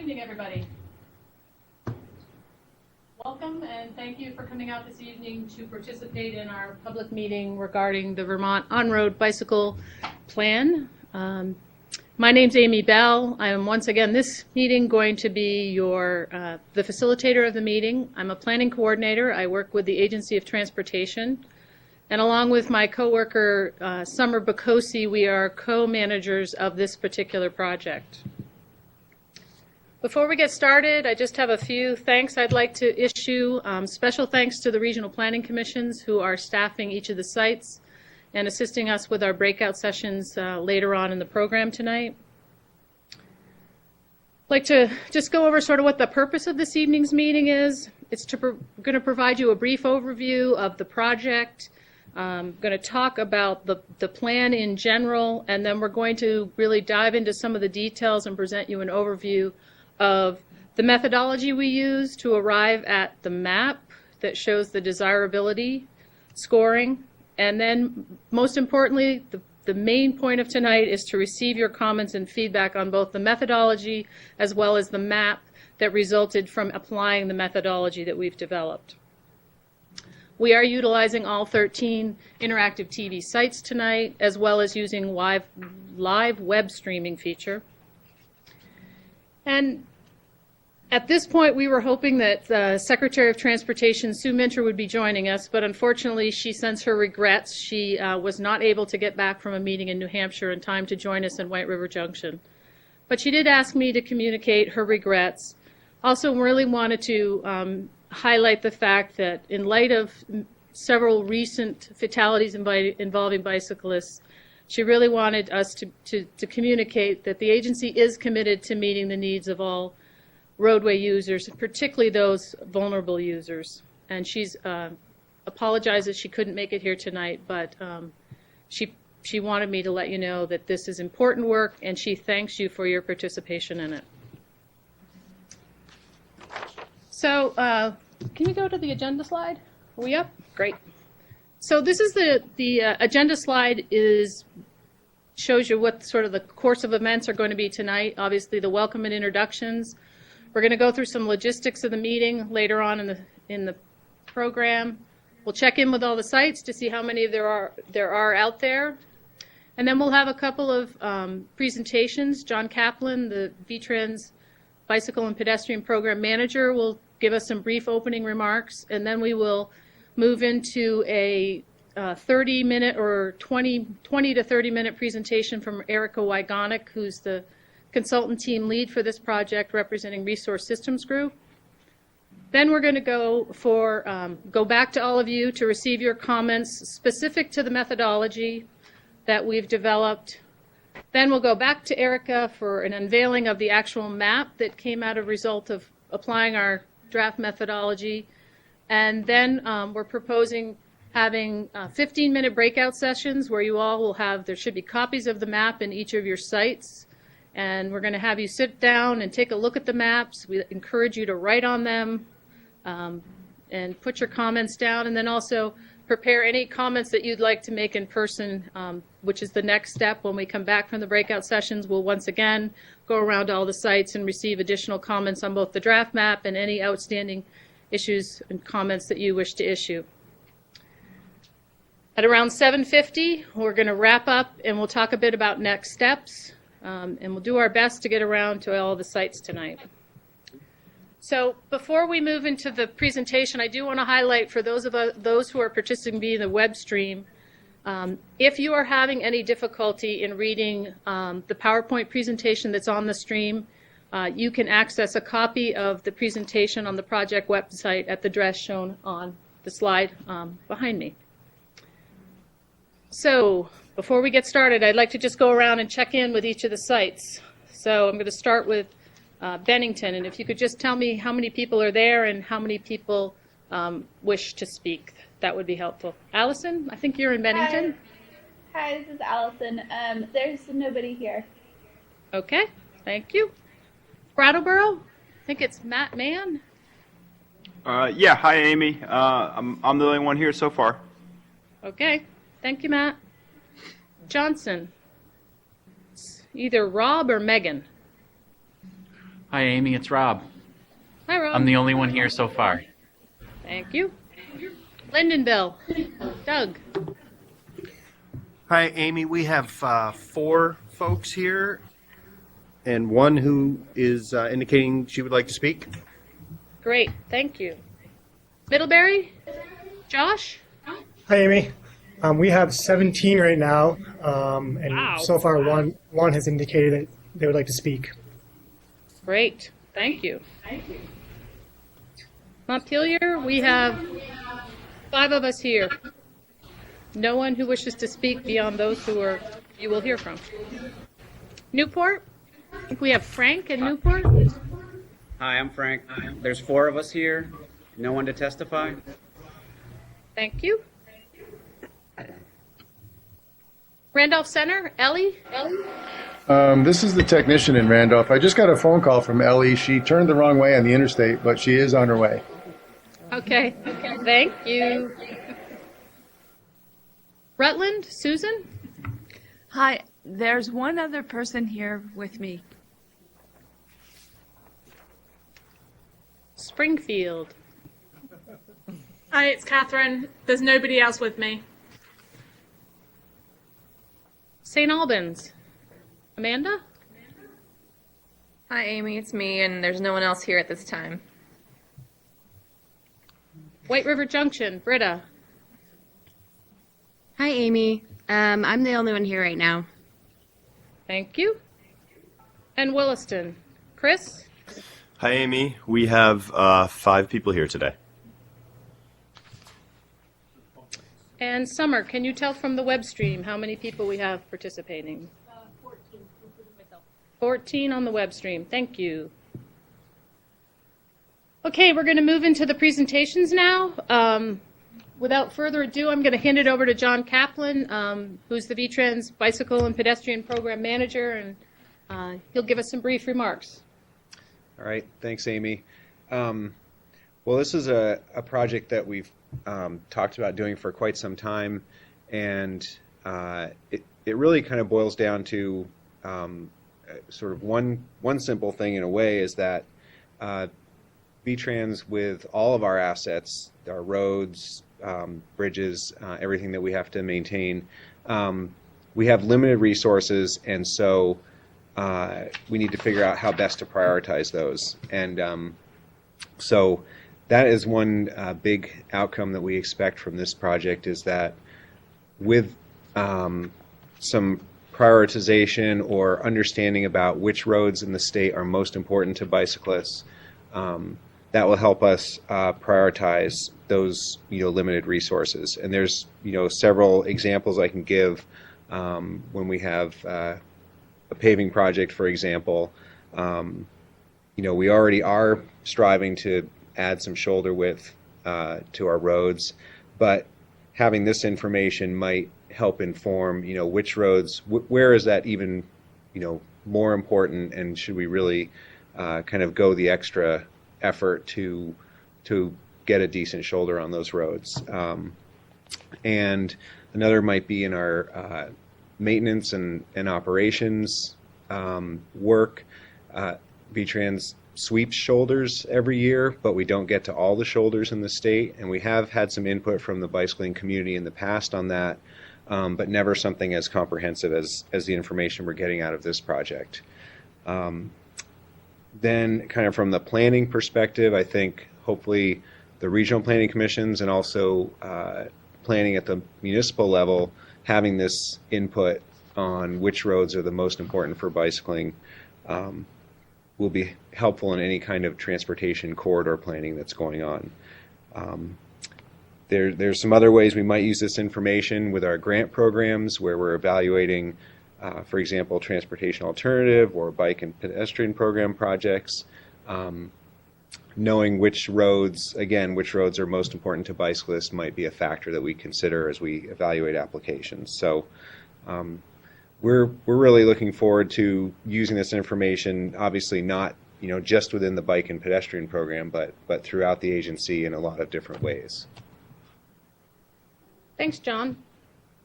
evening, everybody. Welcome and thank you for coming out this evening to participate in our public meeting regarding the Vermont On-Road Bicycle Plan. My name's Amy Bell. I am once again this meeting going to be the facilitator of the meeting. I'm a planning coordinator. I work with the Agency of Transportation. And along with my coworker, Summer Bacosi, we are co-managers of this particular project. Before we get started, I just have a few thanks I'd like to issue. Special thanks to the regional planning commissions who are staffing each of the sites and assisting us with our breakout sessions later on in the program tonight. I'd like to just go over sort of what the purpose of this evening's meeting is. It's going to provide you a brief overview of the project. I'm going to talk about the plan in general, and then we're going to really dive into some of the details and present you an overview of the methodology we use to arrive at the map that shows the desirability scoring. And then, most importantly, the main point of tonight is to receive your comments and feedback on both the methodology as well as the map that resulted from applying the methodology that we've developed. We are utilizing all 13 interactive TV sites tonight, as well as using live web streaming feature. And at this point, we were hoping that Secretary of Transportation Sue Minter would be joining us, but unfortunately, she sends her regrets. She was not able to get back from a meeting in New Hampshire in time to join us in White River Junction. But she did ask me to communicate her regrets. Also, really wanted to highlight the fact that in light of several recent fatalities involving bicyclists, she really wanted us to communicate that the agency is committed to meeting the needs of all roadway users, particularly those vulnerable users. And she's apologized that she couldn't make it here tonight, but she wanted me to let you know that this is important work, and she thanks you for your participation in it. So can we go to the agenda slide? Are we up? Great. So this is the agenda slide shows you what sort of the course of events are going to be tonight. Obviously, the welcome and introductions. We're going to go through some logistics of the meeting later on in the program. We'll check in with all the sites to see how many there are out there. And then we'll have a couple of presentations. John Kaplan, the VTrans Bicycle and Pedestrian Program Manager, will give us some brief opening remarks, and then we will move into a 30-minute or 20 to 30-minute presentation from Erica Wygonik, who's the consultant team lead for this project representing Resource Systems Group. Then we're going to go back to all of you to receive your comments specific to the methodology that we've developed. Then we'll go back to Erica for an unveiling of the actual map that came out of result of applying our draft methodology. And then we're proposing having 15-minute breakout sessions where you all will there should be copies of the map in each of your sites. And we're going to have you sit down and take a look at the maps. We encourage you to write on them and put your comments down, and then also prepare any comments that you'd like to make in person, which is the next step. When we come back from the breakout sessions, we'll once again go around all the sites and receive additional comments on both the draft map and any outstanding issues and comments that you wish to issue. At around 7:50, we're going to wrap up and we'll talk a bit about next steps. And we'll do our best to get around to all the sites tonight. So before we move into the presentation, I do want to highlight for those who are participating in the web stream, if you are having any difficulty in reading the PowerPoint presentation that's on the stream, you can access a copy of the presentation on the project website at the address shown on the slide behind me. So before we get started, I'd like to just go around and check in with each of the sites. So I'm going to start with Bennington, and if you could just tell me how many people are there and how many people wish to speak, that would be helpful. Allison, I think you're in Bennington. Hi, this is Allison. There's nobody here. Okay, thank you. Brattleboro, I think it's Matt Mann. Yeah, hi Amy. I'm the only one here so far. Okay, thank you, Matt. Johnson, it's either Rob or Megan. Hi, Amy. It's Rob. Hi, Rob. I'm the only one here so far. Thank you. Lindenville. Doug. Hi, Amy. We have 4 folks here, and one who is indicating she would like to speak. Great. Thank you. Middlebury. Josh. Hi, Amy. We have 17 right now, and Wow. so far one has indicated that they would like to speak. Great. Thank you. Montpelier, we have 5 of us here. No one who wishes to speak beyond those you will hear from. Newport, I think we have Frank in Newport. Hi, I'm Frank. There's 4 of us here. No one to testify. Thank you. Randolph Center, Ellie? This is the technician in Randolph. I just got a phone call from Ellie. She turned the wrong way on the interstate, but she is on her way. Okay. Thank you. Rutland, Susan? Hi, there's one other person here with me. Springfield. Hi, it's Catherine. There's nobody else with me. St. Albans. Amanda? Hi, Amy. It's me, and there's no one else here at this time. White River Junction, Britta. Hi, Amy. I'm the only one here right now. Thank you. And Williston. Chris? Hi, Amy. We have 5 people here today. And Summer, can you tell from the web stream how many people we have participating? 14, including myself. 14 on the web stream. Thank you. Okay, we're going to move into the presentations now. Without further ado, I'm going to hand it over to John Kaplan, who's the VTrans Bicycle and Pedestrian Program Manager, and he'll give us some brief remarks. All right, thanks, Amy. Well, this is a project that we've talked about doing for quite some time, and it really kind of boils down to sort of one simple thing in a way, is that VTrans, with all of our assets, our roads, bridges, everything that we have to maintain, we have limited resources, and so we need to figure out how best to prioritize those. And so that is one big outcome that we expect from this project, is that with some prioritization or understanding about which roads in the state are most important to bicyclists, that will help us prioritize those limited resources. And there's several examples I can give when we have a paving project, for example. We already are striving to add some shoulder width to our roads, but having this information might help inform which roads, where is that even more important, and should we really kind of go the extra effort to get a decent shoulder on those roads. And another might be in our maintenance and operations work. VTrans sweeps shoulders every year, but we don't get to all the shoulders in the state, and we have had some input from the bicycling community in the past on that, but never something as comprehensive as the information we're getting out of this project. Then kind of from the planning perspective, I think hopefully the regional planning commissions and also planning at the municipal level, having this input on which roads are the most important for bicycling will be helpful in any kind of transportation corridor planning that's going on. There's some other ways we might use this information with our grant programs, where we're evaluating for example, transportation alternative or bike and pedestrian program projects, knowing which roads are most important to bicyclists might be a factor that we consider as we evaluate applications. So we're really looking forward to using this information, obviously not just within the bike and pedestrian program, but throughout the agency in a lot of different ways. Thanks, John.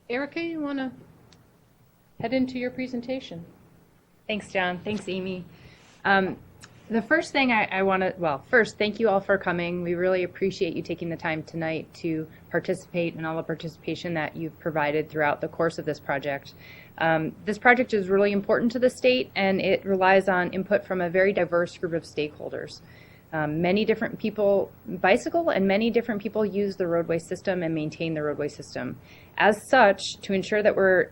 Erica, you want to head into your presentation? Thanks, John. Thanks, Amy. The first thing I want to, well, first, thank you all for coming. We really appreciate you taking the time tonight to participate and all the participation that you've provided throughout the course of this project. This project is really important to the state, and it relies on input from a very diverse group of stakeholders. Many different people bicycle, and many different people use the roadway system and maintain the roadway system. As such, to ensure that we're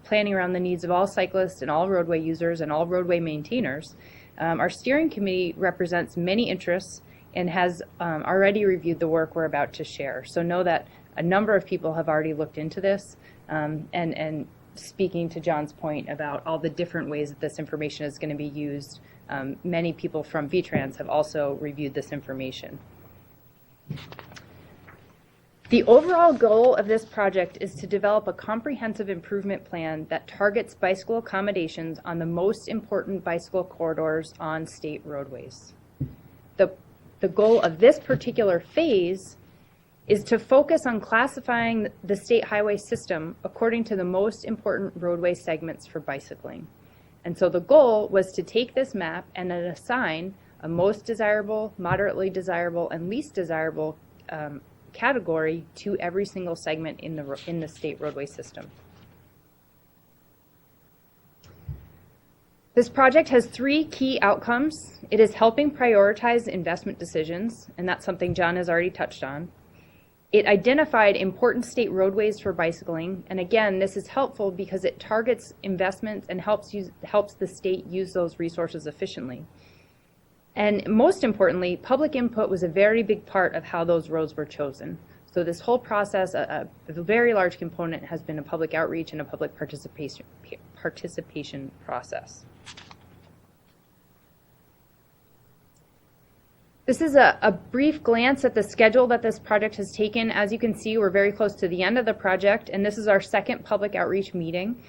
planning around the needs of all cyclists and all roadway users and all roadway maintainers, our steering committee represents many interests and has already reviewed the work we're about to share. So know that a number of people have already looked into this, and speaking to John's point about all the different ways that this information is going to be used, many people from VTrans have also reviewed this information. The overall goal of this project is to develop a comprehensive improvement plan that targets bicycle accommodations on the most important bicycle corridors on state roadways. The goal of this particular phase is to focus on classifying the state highway system according to the most important roadway segments for bicycling. And so the goal was to take this map and then assign a most desirable, moderately desirable, and least desirable category to every single segment in the state roadway system. This project has 3 key outcomes. It is helping prioritize investment decisions, and that's something John has already touched on. It identified important state roadways for bicycling, and again, this is helpful because it targets investments and helps the state use those resources efficiently. And most importantly, public input was a very big part of how those roads were chosen. So this whole process, a very large component has been a public outreach and a public participation process. This is a brief glance at the schedule that this project has taken. As you can see, we're very close to the end of the project, and this is our second public outreach meeting.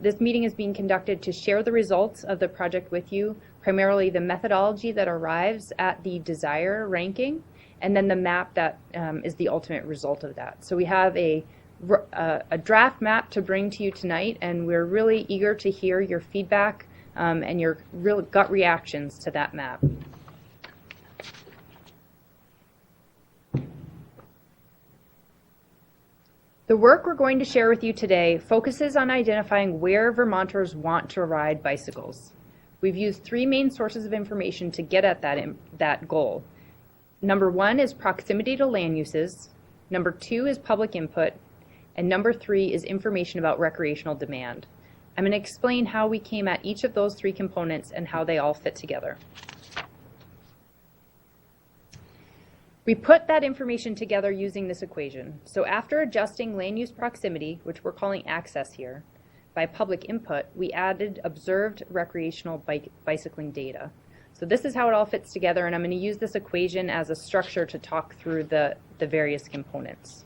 This meeting is being conducted to share the results of the project with you, primarily the methodology that arrives at the desire ranking, and then the map that is the ultimate result of that. So we have a draft map to bring to you tonight, and we're really eager to hear your feedback and your real gut reactions to that map. The work we're going to share with you today focuses on identifying where Vermonters want to ride bicycles. We've used 3 main sources of information to get at that goal. Number 1 is proximity to land uses, number 2 is public input, and number 3 is information about recreational demand. I'm going to explain how we came at each of those 3 components and how they all fit together. We put that information together using this equation. So after adjusting land use proximity, which we're calling access here, by public input, we added observed recreational bicycling data. So this is how it all fits together, and I'm going to use this equation as a structure to talk through the various components.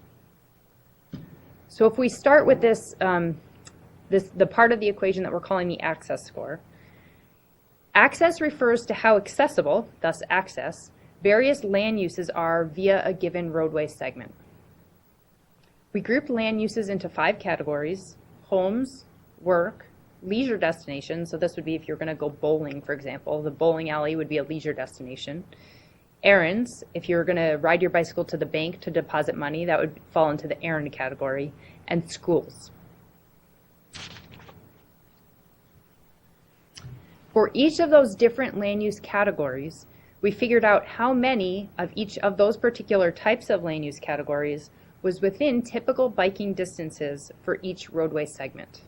So if we start with this, the part of the equation that we're calling the access score. Access refers to how accessible, thus access, various land uses are via a given roadway segment. We grouped land uses into 5 categories: homes, work, leisure destinations. So this would be if you're going to go bowling, for example. The bowling alley would be a leisure destination. Errands, if you're going to ride your bicycle to the bank to deposit money, that would fall into the errand category. And schools. For each of those different land use categories, we figured out how many of each of those particular types of land use categories was within typical biking distances for each roadway segment.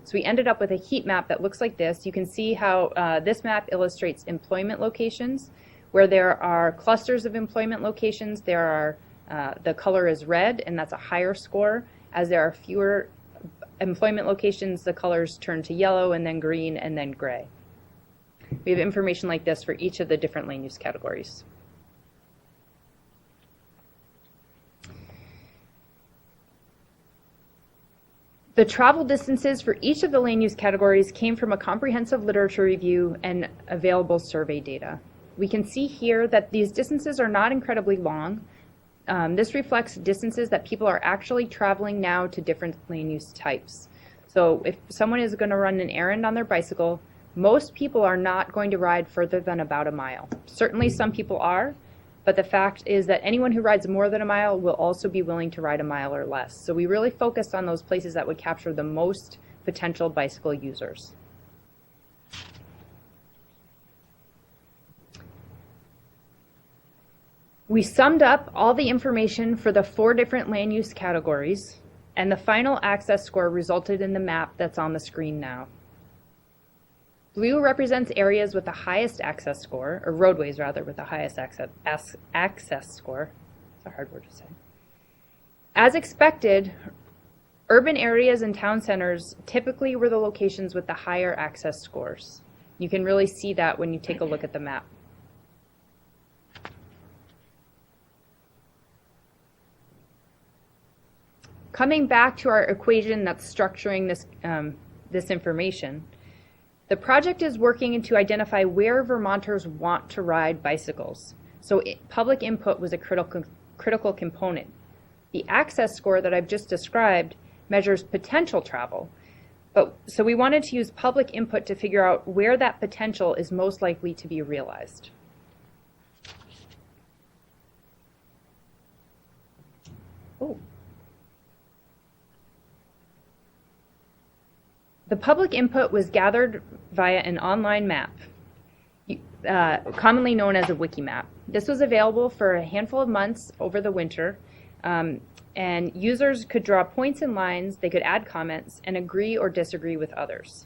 So we ended up with a heat map that looks like this. You can see how this map illustrates employment locations. Where there are clusters of employment locations, there are the color is red, and that's a higher score. As there are fewer employment locations, the colors turn to yellow and then green and then gray. We have information like this for each of the different land use categories. The travel distances for each of the land use categories came from a comprehensive literature review and available survey data. We can see here that these distances are not incredibly long. This reflects distances that people are actually traveling now to different land use types. So if someone is going to run an errand on their bicycle, Most people are not going to ride further than about a mile. Certainly some people are, but the fact is that anyone who rides more than a mile will also be willing to ride a mile or less. So we really focused on those places that would capture the most potential bicycle users. We summed up all the information for the 4 different land use categories, and the final access score resulted in the map that's on the screen now. Blue represents areas with the highest access score, or roadways rather, with the highest access score. It's a hard word to say. As expected, urban areas and town centers typically were the locations with the higher access scores. You can really see that when you take a look at the map. Coming back to our equation that's structuring this information, the project is working to identify where Vermonters want to ride bicycles. So public input was a critical component. The access score that I've just described measures potential travel. So we wanted to use public input to figure out where that potential is most likely to be realized. Oh. The public input was gathered via an online map, commonly known as a wiki map. This was available for a handful of months over the winter, and users could draw points and lines, they could add comments, and agree or disagree with others.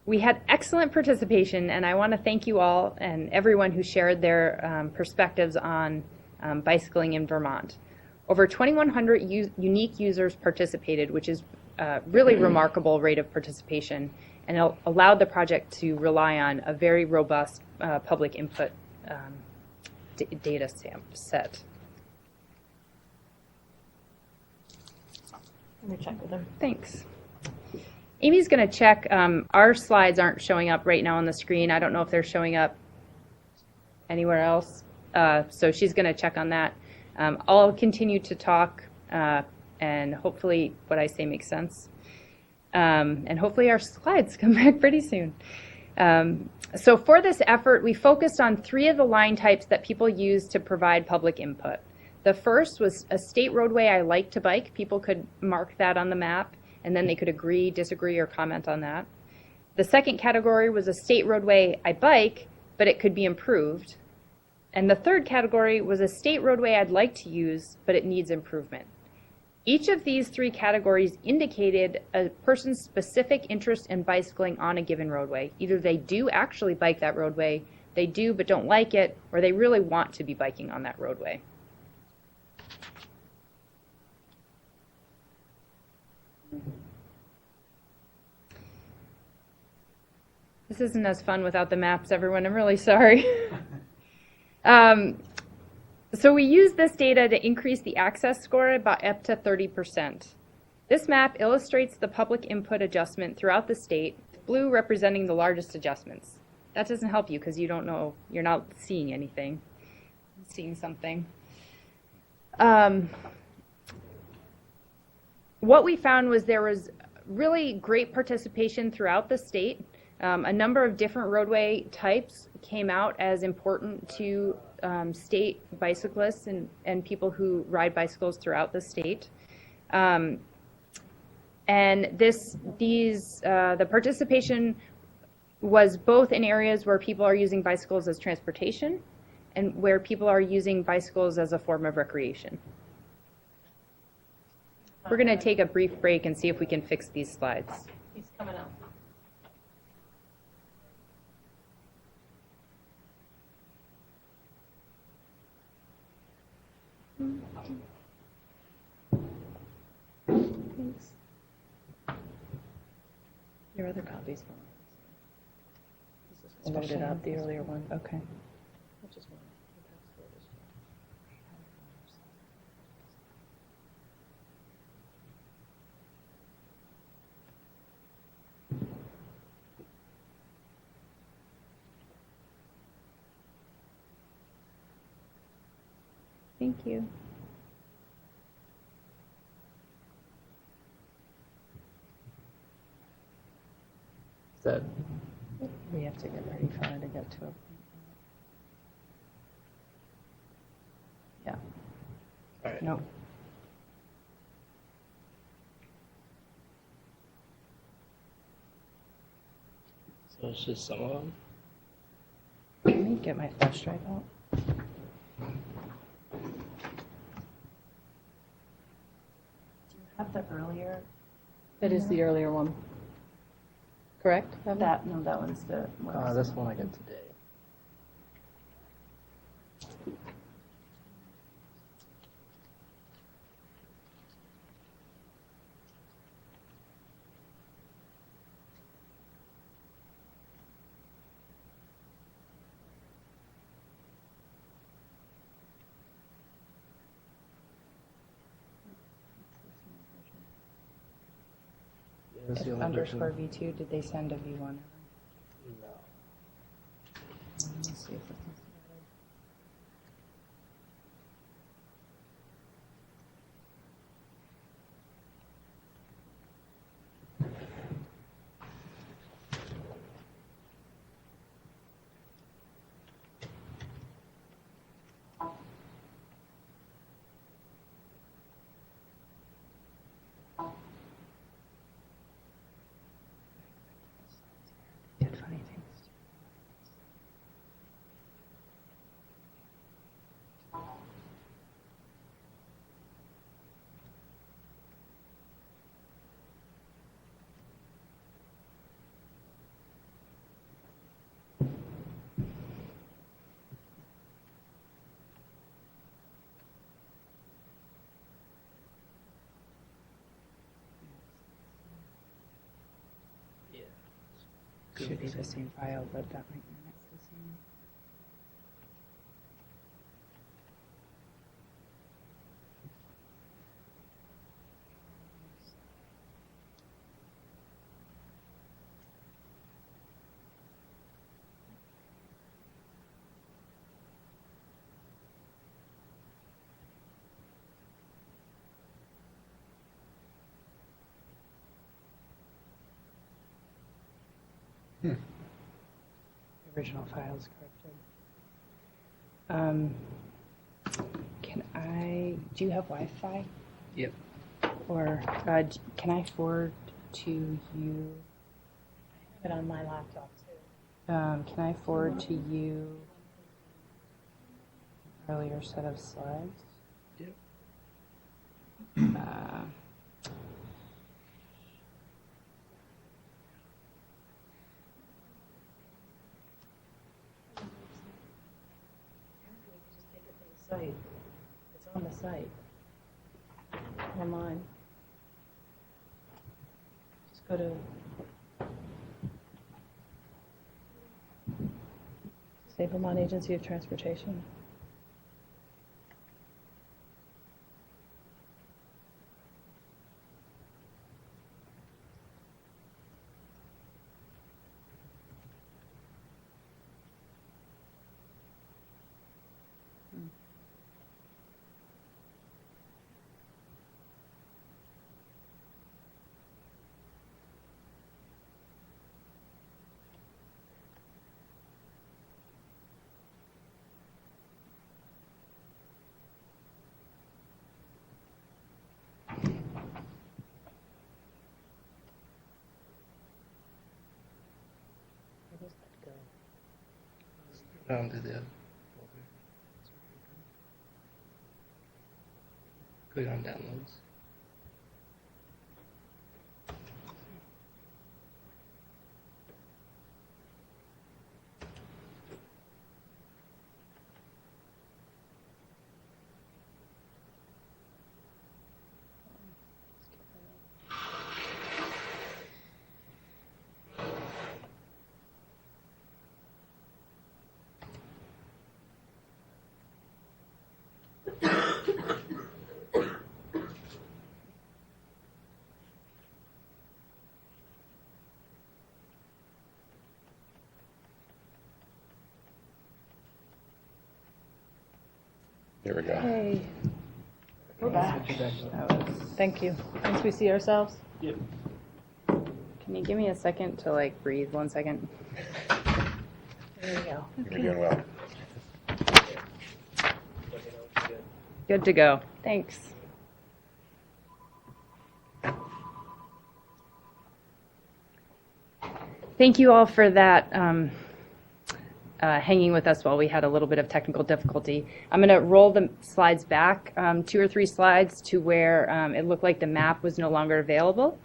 We had excellent participation, and I want to thank you all and everyone who shared their perspectives on bicycling in Vermont. Over 2,100 unique users participated, which is a really remarkable rate of participation, and allowed the project to rely on a very robust public input data set. Let me check with them. Thanks. Amy's going to check. Our slides aren't showing up right now on the screen. I don't know if they're showing up anywhere else, so she's going to check on that. I'll continue to talk, and hopefully what I say makes sense. And hopefully our slides come back pretty soon. So for this effort, we focused on 3 of the line types that people use to provide public input. The first was a state roadway I like to bike. People could mark that on the map, and then they could agree, disagree, or comment on that. The second category was a state roadway I bike, but it could be improved. And the third category was a state roadway I'd like to use, but it needs improvement. Each of these 3 categories indicated a person's specific interest in bicycling on a given roadway. Either they do actually bike that roadway, they do but don't like it, or they really want to be biking on that roadway. This isn't as fun without the maps, everyone. I'm really sorry. So we use this data to increase the access score by up to 30%. This map illustrates the public input adjustment throughout the state, blue representing the largest adjustments. That doesn't help you because you don't know, you're not seeing anything. I'm seeing something. What we found was there was really great participation throughout the state. A number of different roadway types came out as important to state bicyclists and people who ride bicycles throughout the state. And the participation was both in areas where people are using bicycles as transportation and where people are using bicycles as a form of recreation. We're going to take a brief break and see if we can fix these slides. He's coming out. Thanks. Your other copies. Loaded up the earlier one. Okay. Thank you. That We have to get ready for her to get to it. Yeah. all right. No. So it's just some of them. Let me get my flash drive out. Do you have the earlier? That is the earlier one. Correct? That, no, that one's the. This one I get today. Yeah, that's the only version. Underscore V2, did they send a V1? No. Let me see if this is. Did funny things. Yeah. Should be the same file, but that might mean it's the same. The original file is corrupted. Do you have Wi-Fi? Yep. Or can I forward to you? I have it on my laptop too. Can I forward to you earlier set of slides? Yep. Site. It's on the site. Online. Just go to State Vermont Agency of Transportation. Where does that go? Down to the click on downloads. There we go. Hey, we're back. Switch it back up. Thank you. Once we see ourselves. Yep. Can Can you give me a second to like breathe? 1 second. There we go. You're doing well. Good to go. Thanks. Thank you all for that, hanging with us while we had a little bit of technical difficulty. I'm going to roll the slides back 2 or 3 slides to where it looked like the map was no longer available.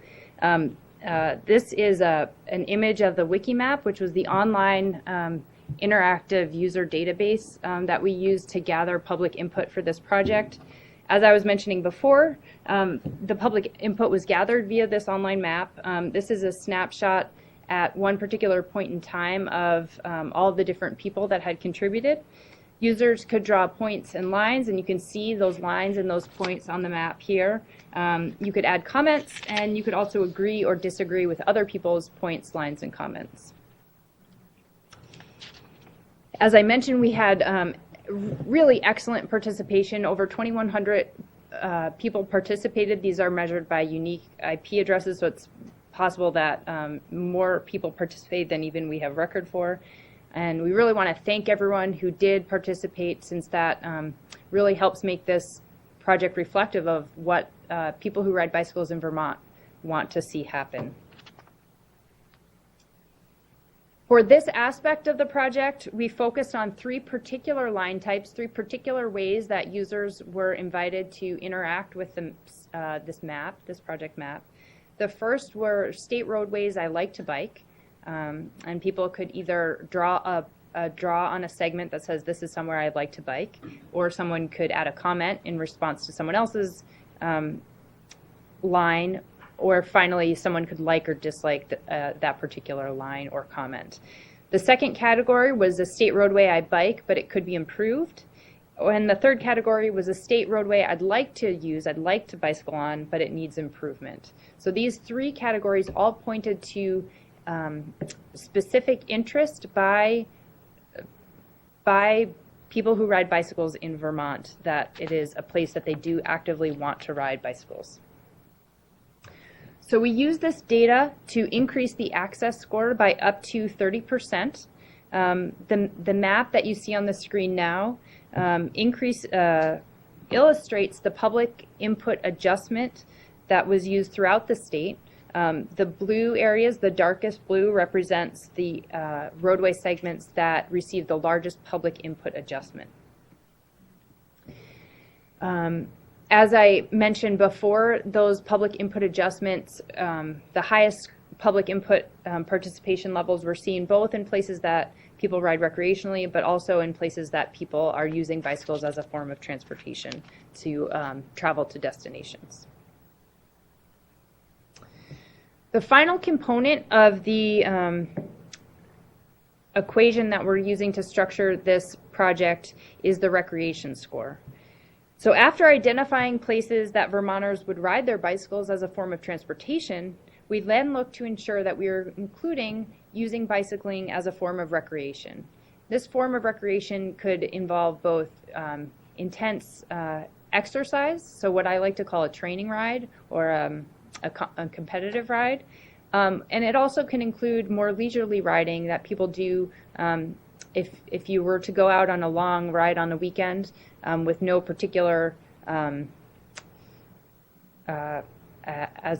This is an image of the Wikimap, which was the online interactive user database that we used to gather public input for this project. As I was mentioning before, the public input was gathered via this online map. This is a snapshot at one particular point in time of all of the different people that had contributed. Users could draw points and lines, and you can see those lines and those points on the map here. You could add comments, and you could also agree or disagree with other people's points, lines, and comments. As I mentioned, we had really excellent participation. Over 2,100 people participated. These are measured by unique IP addresses, so it's possible that more people participated than even we have record for. And we really want to thank everyone who did participate, since that really helps make this project reflective of what people who ride bicycles in Vermont want to see happen. For this aspect of the project, we focused on 3 particular line types, 3 particular ways that users were invited to interact with this project map. The first were state roadways I like to bike, and people could either draw on a segment that says this is somewhere I'd like to bike, or someone could add a comment in response to someone else's line, or finally someone could like or dislike that particular line or comment. The second category was a state roadway I bike, but it could be improved. And the third category was a state roadway I'd like to use, I'd like to bicycle on, but it needs improvement. So these 3 categories all pointed to specific interest by people who ride bicycles in Vermont, that it is a place that they do actively want to ride bicycles. So we use this data to increase the access score by up to 30%. The map that you see on the screen now illustrates the public input adjustment that was used throughout the state. The blue areas, the darkest blue, represents the roadway segments that received the largest public input adjustment. As I mentioned before, those public input adjustments, the highest public input participation levels we're seeing both in places that people ride recreationally, but also in places that people are using bicycles as a form of transportation to travel to destinations. The final component of the equation that we're using to structure this project is the recreation score. So after identifying places that Vermonters would ride their bicycles as a form of transportation, we then look to ensure that we are including using bicycling as a form of recreation. This form of recreation could involve both intense exercise, so what I like to call a training ride or a competitive ride, and it also can include more leisurely riding that people do if you were to go out on a long ride on the weekend with no particular as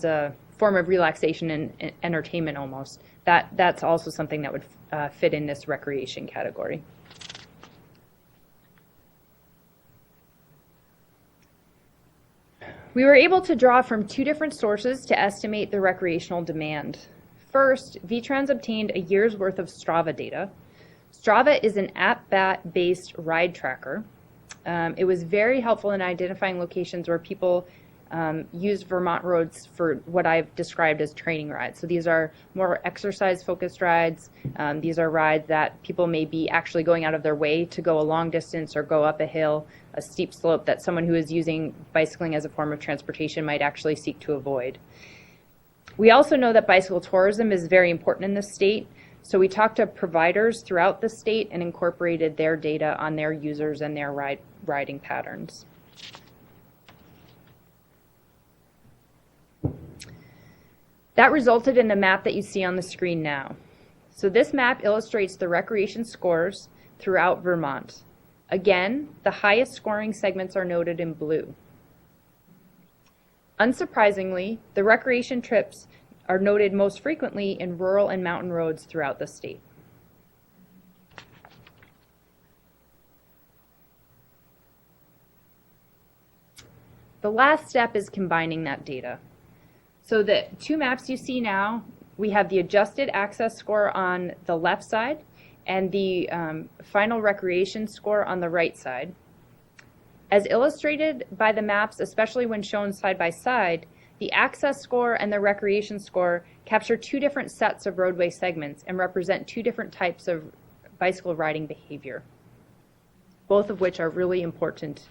a form of relaxation and entertainment almost. That's also something that would fit in this recreation category. We were able to draw from 2 different sources to estimate the recreational demand. First, VTrans obtained a year's worth of Strava data. Strava is an app-based ride tracker. It was very helpful in identifying locations where people use Vermont roads for what I've described as training rides. So these are more exercise-focused rides. These are rides that people may be actually going out of their way to go a long distance or go up a hill, a steep slope that someone who is using bicycling as a form of transportation might actually seek to avoid. We also know that bicycle tourism is very important in the state. So we talked to providers throughout the state and incorporated their data on their users and their riding patterns. That resulted in the map that you see on the screen now. So this map illustrates the recreation scores throughout Vermont. Again, the highest scoring segments are noted in blue. Unsurprisingly, the recreation trips are noted most frequently in rural and mountain roads throughout the state. The last step is combining that data. So the two maps you see now, we have the adjusted access score on the left side and the final recreation score on the right side. As illustrated by the maps, especially when shown side by side, the access score and the recreation score capture two different sets of roadway segments and represent two different types of bicycle riding behavior, both of which are really important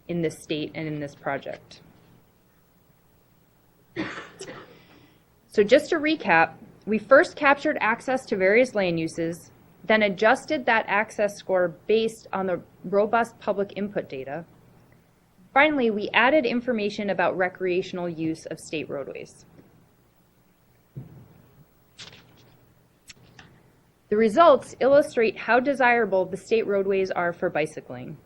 in this state and in this project. So just to recap, we first captured access to various land uses, then adjusted that access score based on the robust public input data. Finally, we added information about recreational use of state roadways. The results illustrate how desirable the state roadways are for bicycling.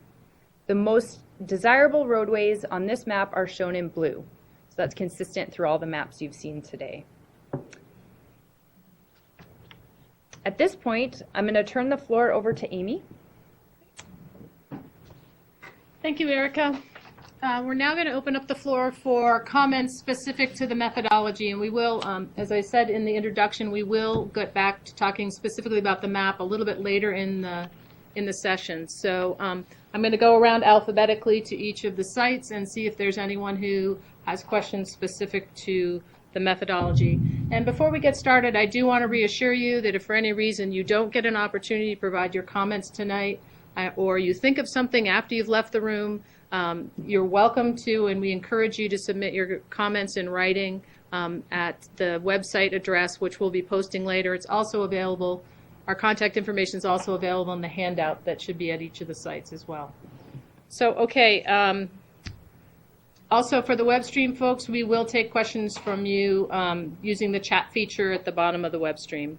The most desirable roadways on this map are shown in blue, so that's consistent through all the maps you've seen today. At this point, I'm going to turn the floor over to Amy. Thank you, Erica. We're now going to open up the floor for comments specific to the methodology, and we will, as I said in the introduction, we will get back to talking specifically about the map a little bit later in the session. So I'm going to go around alphabetically to each of the sites and see if there's anyone who has questions specific to the methodology. And before we get started, I do want to reassure you that if for any reason you don't get an opportunity to provide your comments tonight, or you think of something after you've left the room, you're welcome to, and we encourage you to submit your comments in writing at the website address, which we'll be posting later. It's also available, our contact information is also available in the handout that should be at each of the sites as well. So, okay, also for the web stream folks, we will take questions from you using the chat feature at the bottom of the web stream.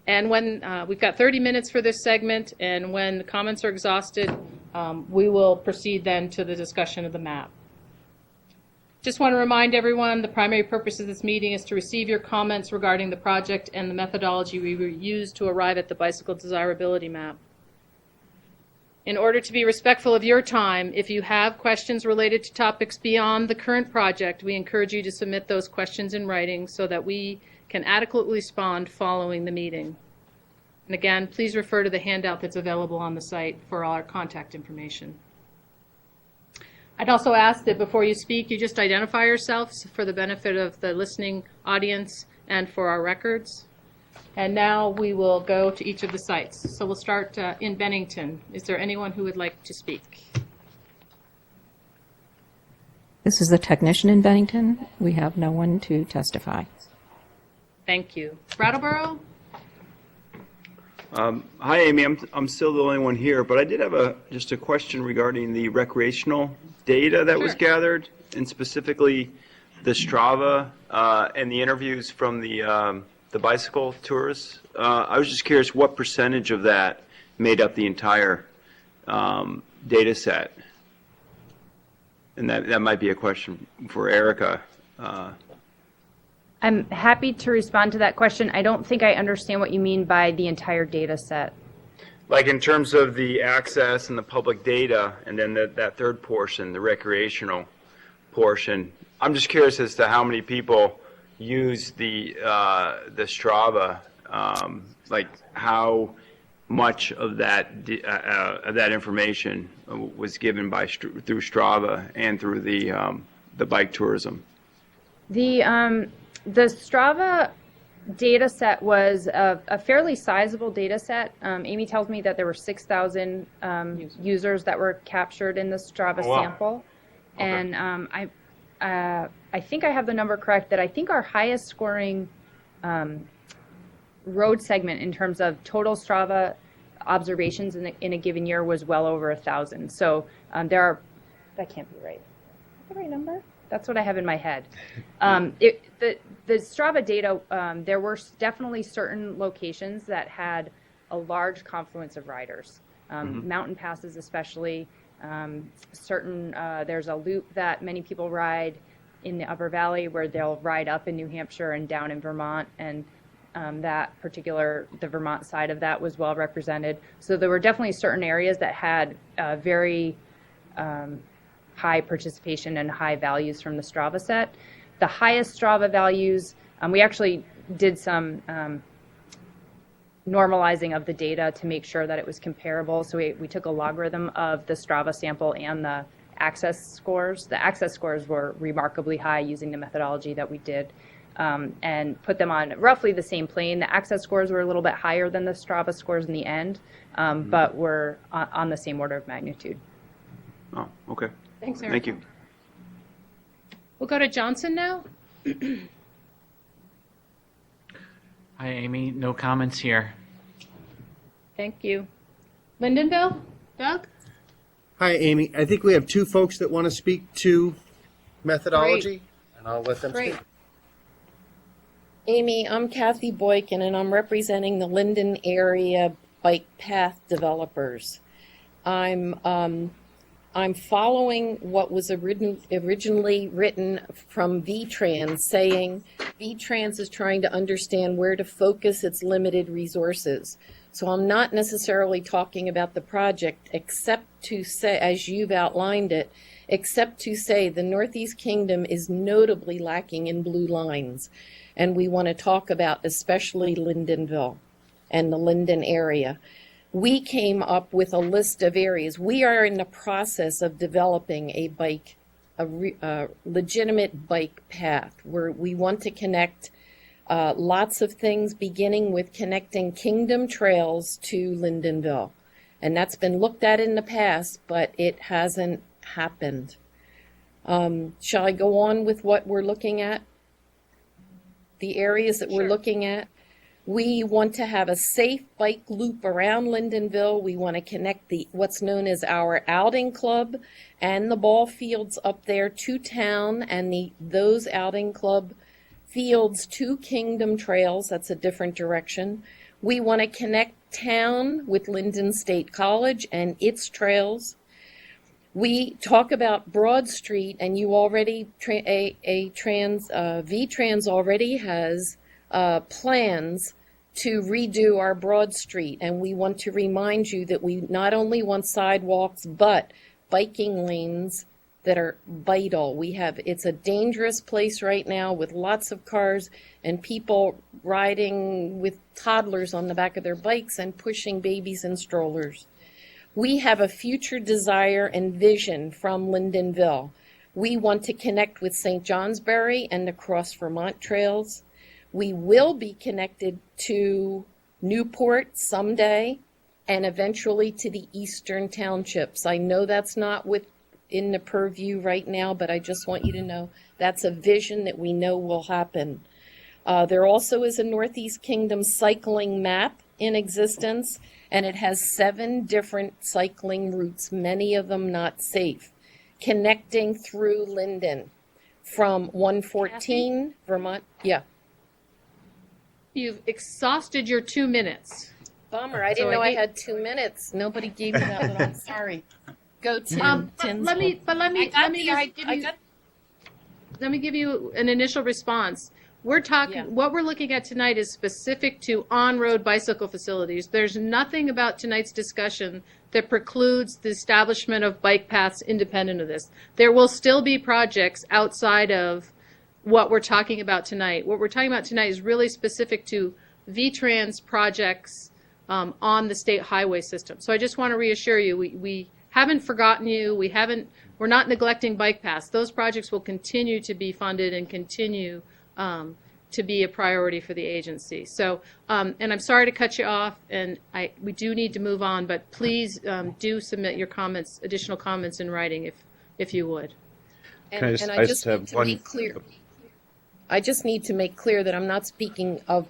And when we've got 30 minutes for this segment, and when the comments are exhausted, we will proceed then to the discussion of the map. Just want to remind everyone the primary purpose of this meeting is to receive your comments regarding the project and the methodology we use to arrive at the bicycle desirability map. In order to be respectful of your time, if you have questions related to topics beyond the current project, we encourage you to submit those questions in writing so that we can adequately respond following the meeting. And again, please refer to the handout that's available on the site for all our contact information. I'd also ask that before you speak, you just identify yourselves for the benefit of the listening audience and for our records. And now we will go to each of the sites. So we'll start in Bennington. Is there anyone who would like to speak? This is the technician in Bennington. We have no one to testify. Thank you. Brattleboro? Hi, Amy. I'm still the only one here, but I did have just a question regarding the recreational data that was gathered, and specifically the Strava and the interviews from the bicycle tours. I was just curious what percentage of that made up the entire data set, and that might be a question for Erica. I'm happy to respond to that question. I don't think I understand what you mean by the entire data set. Like in terms of the access and the public data, and then that third portion, the recreational portion. I'm just curious as to how many people use the Strava, like how much of that information was given through Strava and through the bike tourism. The Strava data set was a fairly sizable data set. Amy tells me that there were 6,000 users that were captured in the Strava sample. Okay. And I think I have the number correct, that I think our highest scoring road segment in terms of total Strava observations in a given year was well over 1,000. So that can't be right. Is that the right number? That's what I have in my head. The Strava data, there were definitely certain locations that had a large confluence of riders. Mountain passes especially. There's a loop that many people ride in the Upper Valley where they'll ride up in New Hampshire and down in Vermont, and the Vermont side of that was well represented. So there were definitely certain areas that had very high participation and high values from the Strava set. The highest Strava values, we actually did some normalizing of the data to make sure that it was comparable. So we took a logarithm of the Strava sample and the access scores. The access scores were remarkably high using the methodology that we did, and put them on roughly the same plane. The access scores were a little bit higher than the Strava scores in the end, but were on the same order of magnitude. Oh, okay. Thanks, Eric. Thank you. We'll go to Johnson now. Hi, Amy. No comments here. Thank you. Lindenville, Doug? Hi, Amy. I think we have two folks that want to speak to methodology, and I'll let them Great. speak. Amy, I'm Kathy Boykin, and I'm representing the Linden area bike path developers. I'm following what was originally written from VTrans, saying VTrans is trying to understand where to focus its limited resources. So I'm not necessarily talking about the project, except to say, as you've outlined it, except to say the Northeast Kingdom is notably lacking in blue lines. And we want to talk about especially Lindenville and the Linden area. We came up with a list of areas. We are in the process of developing a legitimate bike path where we want to connect lots of things, beginning with connecting Kingdom Trails to Lindenville. And that's been looked at in the past, but it hasn't happened. Shall I go on with what we're looking at? The areas that we're looking at? We want to have a safe bike loop around Lindenville. We want to connect what's known as our outing club and the ball fields up there to town, and those outing club fields to Kingdom Trails. That's a different direction. We want to connect town with Linden State College and its trails. We talk about Broad Street, and you already VTrans already has plans to redo our Broad Street, and we want to remind you that we not only want sidewalks but biking lanes that are vital. It's a dangerous place right now with lots of cars and people riding with toddlers on the back of their bikes and pushing babies in strollers. We have a future desire and vision from Lindenville. We want to connect with St. Johnsbury and the Cross Vermont trails. We will be connected to Newport someday and eventually to the eastern townships. I know that's not within the purview right now, but I just want you to know that's a vision that we know will happen. There also is a Northeast Kingdom cycling map in existence, and it has 7 different cycling routes, many of them not safe, connecting through Linden from 114 Vermont. Yeah. You've exhausted your 2 minutes. Bummer. I didn't know I had 2 minutes. Nobody gave me that one. I'm sorry. Go Tim. Let me give you an initial response. We're talking, what we're looking at tonight is specific to on-road bicycle facilities. There's nothing about tonight's discussion that precludes the establishment of bike paths independent of this. There will still be projects outside of what we're talking about tonight. What we're talking about tonight is really specific to VTrans projects on the state highway system. So I just want to reassure you, we haven't forgotten you. We're not neglecting bike paths. Those projects will continue to be funded and continue to be a priority for the agency. So, and I'm sorry to cut you off, and we do need to move on, but please do submit your comments, additional comments in writing if you would. I just need to make clear. I just need to make clear that I'm not speaking of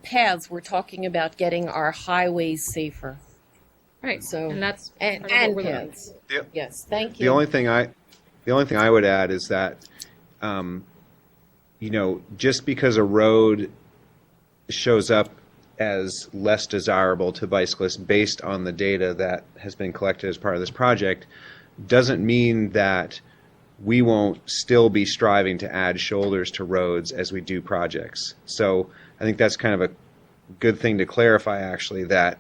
paths. We're talking about getting our highways safer. Right. So and that's and part of what we're paths. Yes. Thank you. The only thing The only thing I would add is that, just because a road shows up as less desirable to bicyclists based on the data that has been collected as part of this project, doesn't mean that we won't still be striving to add shoulders to roads as we do projects. So I think that's kind of a good thing to clarify, actually, that,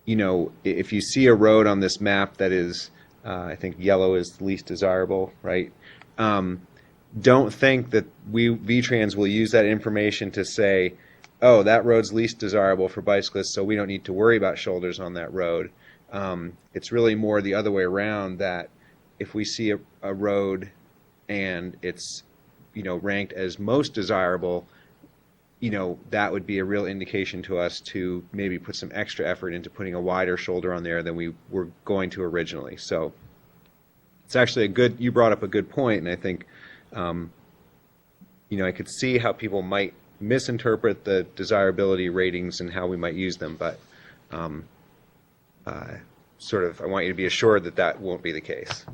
if you see a road on this map that is, I think yellow is the least desirable, right? Don't think that VTrans will use that information to say, oh, that road's least desirable for bicyclists, so we don't need to worry about shoulders on that road. It's really more the other way around, that if we see a road and it's, ranked as most desirable, that would be a real indication to us to maybe put some extra effort into putting a wider shoulder on there than we were going to originally. So it's actually you brought up a good point, and I think, I could see how people might misinterpret the desirability ratings and how we might use them, but I want you to be assured that that won't be the case.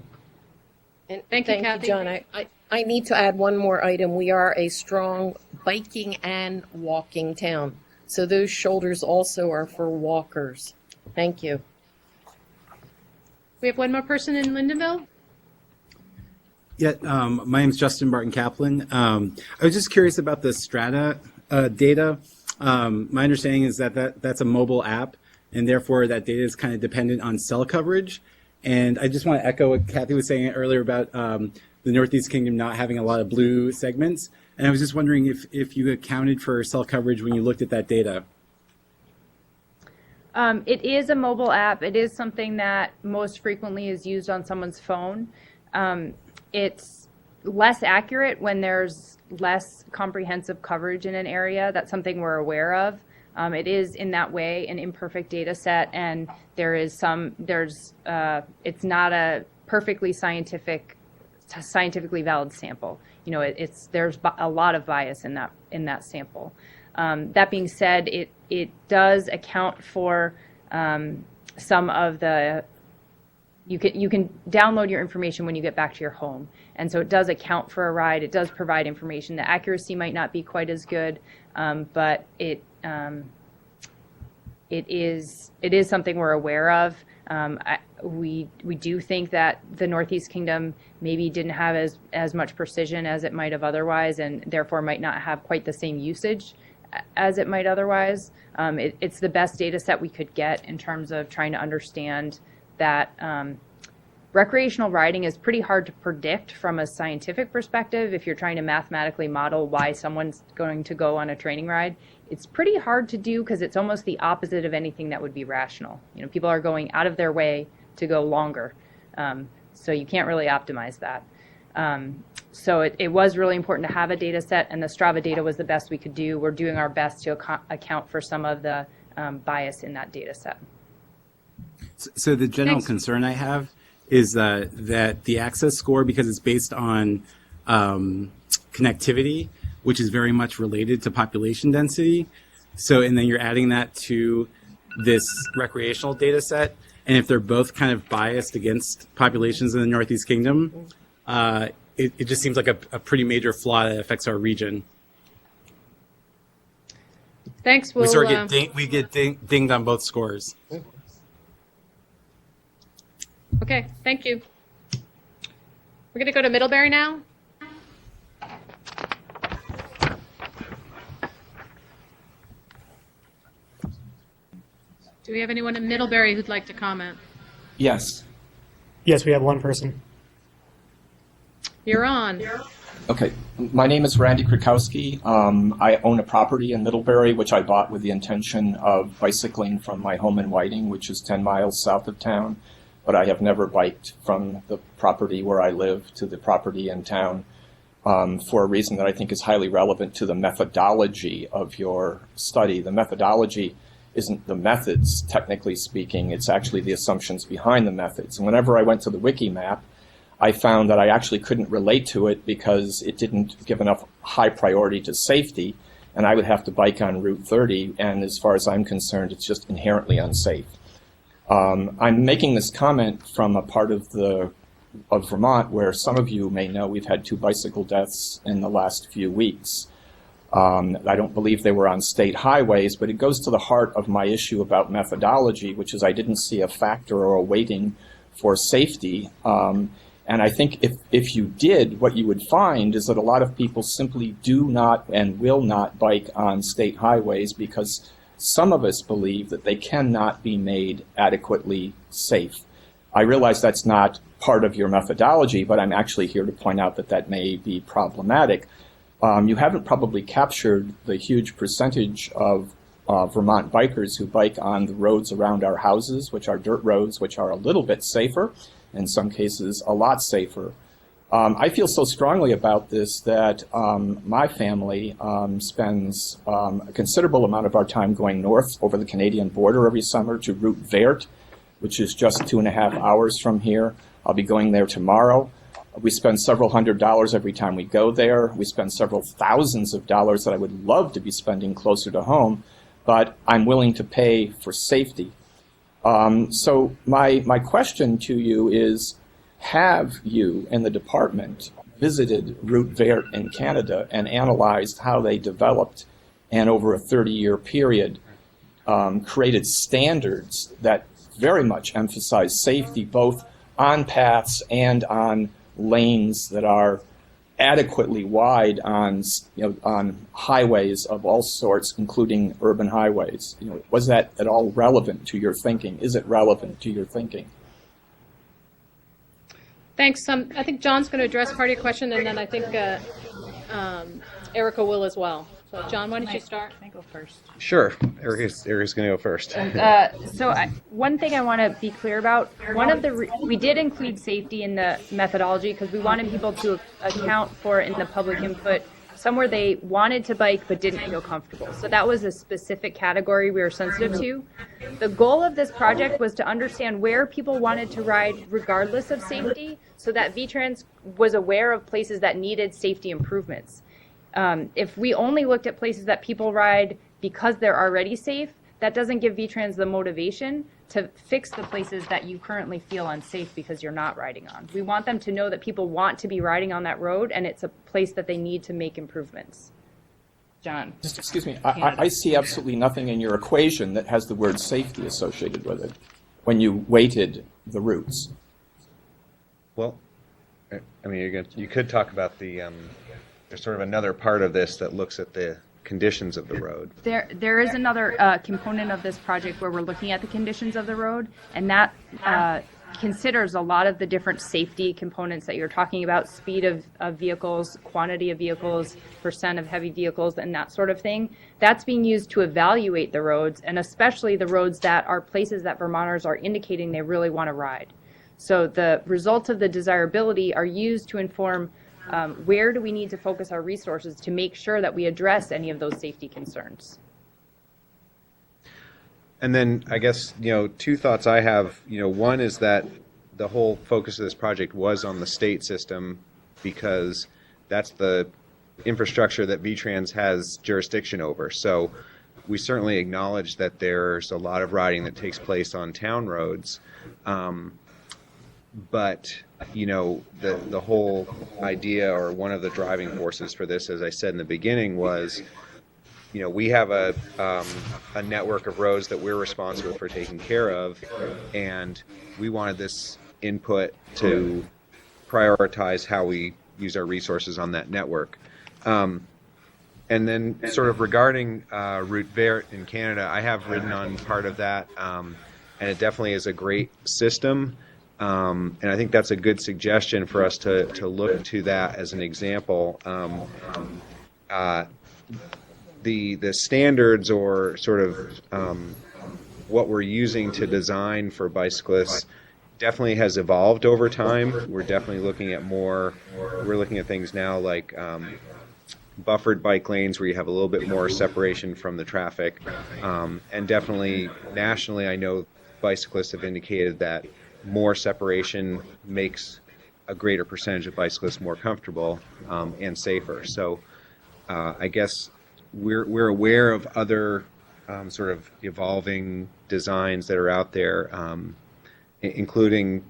And Thank you, Kathy. John. I need to add one more item. We are a strong biking and walking town. So those shoulders also are for walkers. Thank you. We have one more person in Lindenville. Yeah, my name's Justin Barton Kaplan. I was just curious about the Strata data. My understanding is that's a mobile app, and therefore that data is kind of dependent on cell coverage. And I just want to echo what Kathy was saying earlier about the Northeast Kingdom not having a lot of blue segments. And I was just wondering if you accounted for cell coverage when you looked at that data. It is a mobile app. It is something that most frequently is used on someone's phone. It's less accurate when there's less comprehensive coverage in an area. That's something we're aware of. It is in that way an imperfect data set, and it's not a perfectly scientifically valid sample. There's a lot of bias in that sample. That being said, it does account for some of the. You can download your information when you get back to your home, and so it does account for a ride. It does provide information. The accuracy might not be quite as good, but it is something we're aware of. We do think that the Northeast Kingdom maybe didn't have as much precision as it might have otherwise, and therefore might not have quite the same usage as it might otherwise. It's the best data set we could get in terms of trying to understand that recreational riding is pretty hard to predict from a scientific perspective. If you're trying to mathematically model why someone's going to go on a training ride, it's pretty hard to do because it's almost the opposite of anything that would be rational. People are going out of their way to go longer, so you can't really optimize that. So it was really important to have a data set, and the Strava data was the best we could do. We're doing our best to account for some of the bias in that data set. So the general concern I have is that the access score, because it's based on connectivity, which is very much related to population density. And then you're adding that to this recreational data set. And if they're both kind of biased against populations in the Northeast Kingdom, it just seems like a pretty major flaw that affects our region. Thanks. We sort of get dinged on both scores. Okay, thank you. We're going to go to Middlebury now. Do we have anyone in Middlebury who'd like to comment? Yes. Yes, we have one person. You're on. Okay, my name is Randy Krakowski. I own a property in Middlebury, which I bought with the intention of bicycling from my home in Whiting, which is 10 miles south of town. But I have never biked from the property where I live to the property in town for a reason that I think is highly relevant to the methodology of your study. The methodology isn't the methods, technically speaking. It's actually the assumptions behind the methods. And whenever I went to the Wikimap, I found that I actually couldn't relate to it because it didn't give enough high priority to safety, and I would have to bike on Route 30, and as far as I'm concerned, it's just inherently unsafe. I'm making this comment from a part of the of Vermont, where some of you may know we've had 2 bicycle deaths in the last few weeks. I don't believe they were on state highways, but it goes to the heart of my issue about methodology, which is I didn't see a factor or a weighting for safety. And I think if you did, what you would find is that a lot of people simply do not and will not bike on state highways because some of us believe that they cannot be made adequately safe. I realize that's not part of your methodology, but I'm actually here to point out that that may be problematic. You haven't probably captured the huge percentage of Vermont bikers who bike on the roads around our houses, which are dirt roads, which are a little bit safer, in some cases a lot safer. I feel so strongly about this that my family spends a considerable amount of our time going north over the Canadian border every summer to Route Vert, which is just 2.5 hours from here. I'll be going there tomorrow. We spend several $100s every time we go there. We spend several thousands of dollars that I would love to be spending closer to home, but I'm willing to pay for safety. So my question to you is, have you in the department visited Route Vert in Canada and analyzed how they developed and over a 30-year period created standards that very much emphasize safety both on paths and on lanes that are adequately wide on highways of all sorts, including urban highways? Was that at all relevant to your thinking? Is it relevant to your thinking? Thanks. I think John's going to address part of your question, and then I think Erica will as well. So, John, why don't you start? Can I go first? Sure. Erica's going to go first. One thing I want to be clear about, we did include safety in the methodology because we wanted people to account for it in the public input somewhere they wanted to bike but didn't feel comfortable. So that was a specific category we were sensitive to. The goal of this project was to understand where people wanted to ride regardless of safety so that VTrans was aware of places that needed safety improvements. If we only looked at places that people ride because they're already safe, that doesn't give VTrans the motivation to fix the places that you currently feel unsafe because you're not riding on. We want them to know that people want to be riding on that road and it's a place that they need to make improvements. John. Just excuse me, I see absolutely nothing in your equation that has the word safety associated with it when you weighted the routes. Well, I mean, you could talk about there's sort of another part of this that looks at the conditions of the road. There is another component of this project where we're looking at the conditions of the road, and that considers a lot of the different safety components that you're talking about, speed of vehicles, quantity of vehicles, percent of heavy vehicles, and that sort of thing. That's being used to evaluate the roads, and especially the roads that are places that Vermonters are indicating they really want to ride. So the results of the desirability are used to inform where do we need to focus our resources to make sure that we address any of those safety concerns. And then I guess, 2 thoughts I have, one is that the whole focus of this project was on the state system because that's the infrastructure that VTrans has jurisdiction over. So we certainly acknowledge that there's a lot of riding that takes place on town roads. But the whole idea, or one of the driving forces for this, as I said in the beginning, was, we have a network of roads that we're responsible for taking care of, and we wanted this input to prioritize how we use our resources on that network. And then sort of regarding Route Vert in Canada, I have ridden on part of that, and it definitely is a great system. And I think that's a good suggestion for us to look to that as an example. The standards, or sort of what we're using to design for bicyclists, definitely has evolved over time. We're definitely looking at we're looking at things now like buffered bike lanes where you have a little bit more separation from the traffic. And definitely nationally, I know bicyclists have indicated that more separation makes a greater percentage of bicyclists more comfortable and safer. So I guess we're aware of other sort of evolving designs that are out there, including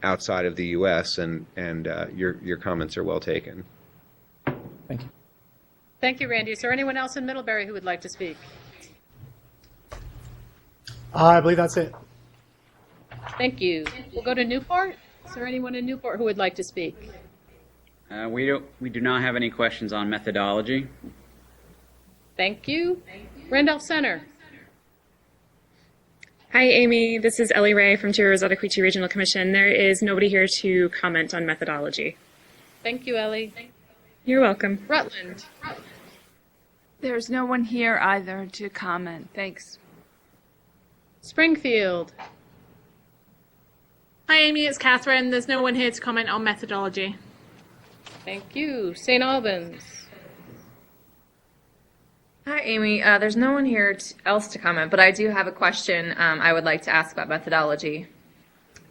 outside of the U.S. and your comments are well taken. Thank you. Thank you, Randy. Is there anyone else in Middlebury who would like to speak? I believe that's it. Thank you. We'll go to Newport. Is there anyone in Newport who would like to speak? We do not have any questions on methodology. Thank you. Randolph Center. Hi, Amy. This is Ellie Ray from Chirrozetta-Quechee Regional Commission. There is nobody here to comment on methodology. Thank you, Ellie. You're welcome. Rutland. There's no one here either to comment. Thanks. Springfield. Hi, Amy. It's Catherine. There's no one here to comment on methodology. Thank you. St. Albans. Hi, Amy. There's no one here else to comment, but I do have a question I would like to ask about methodology.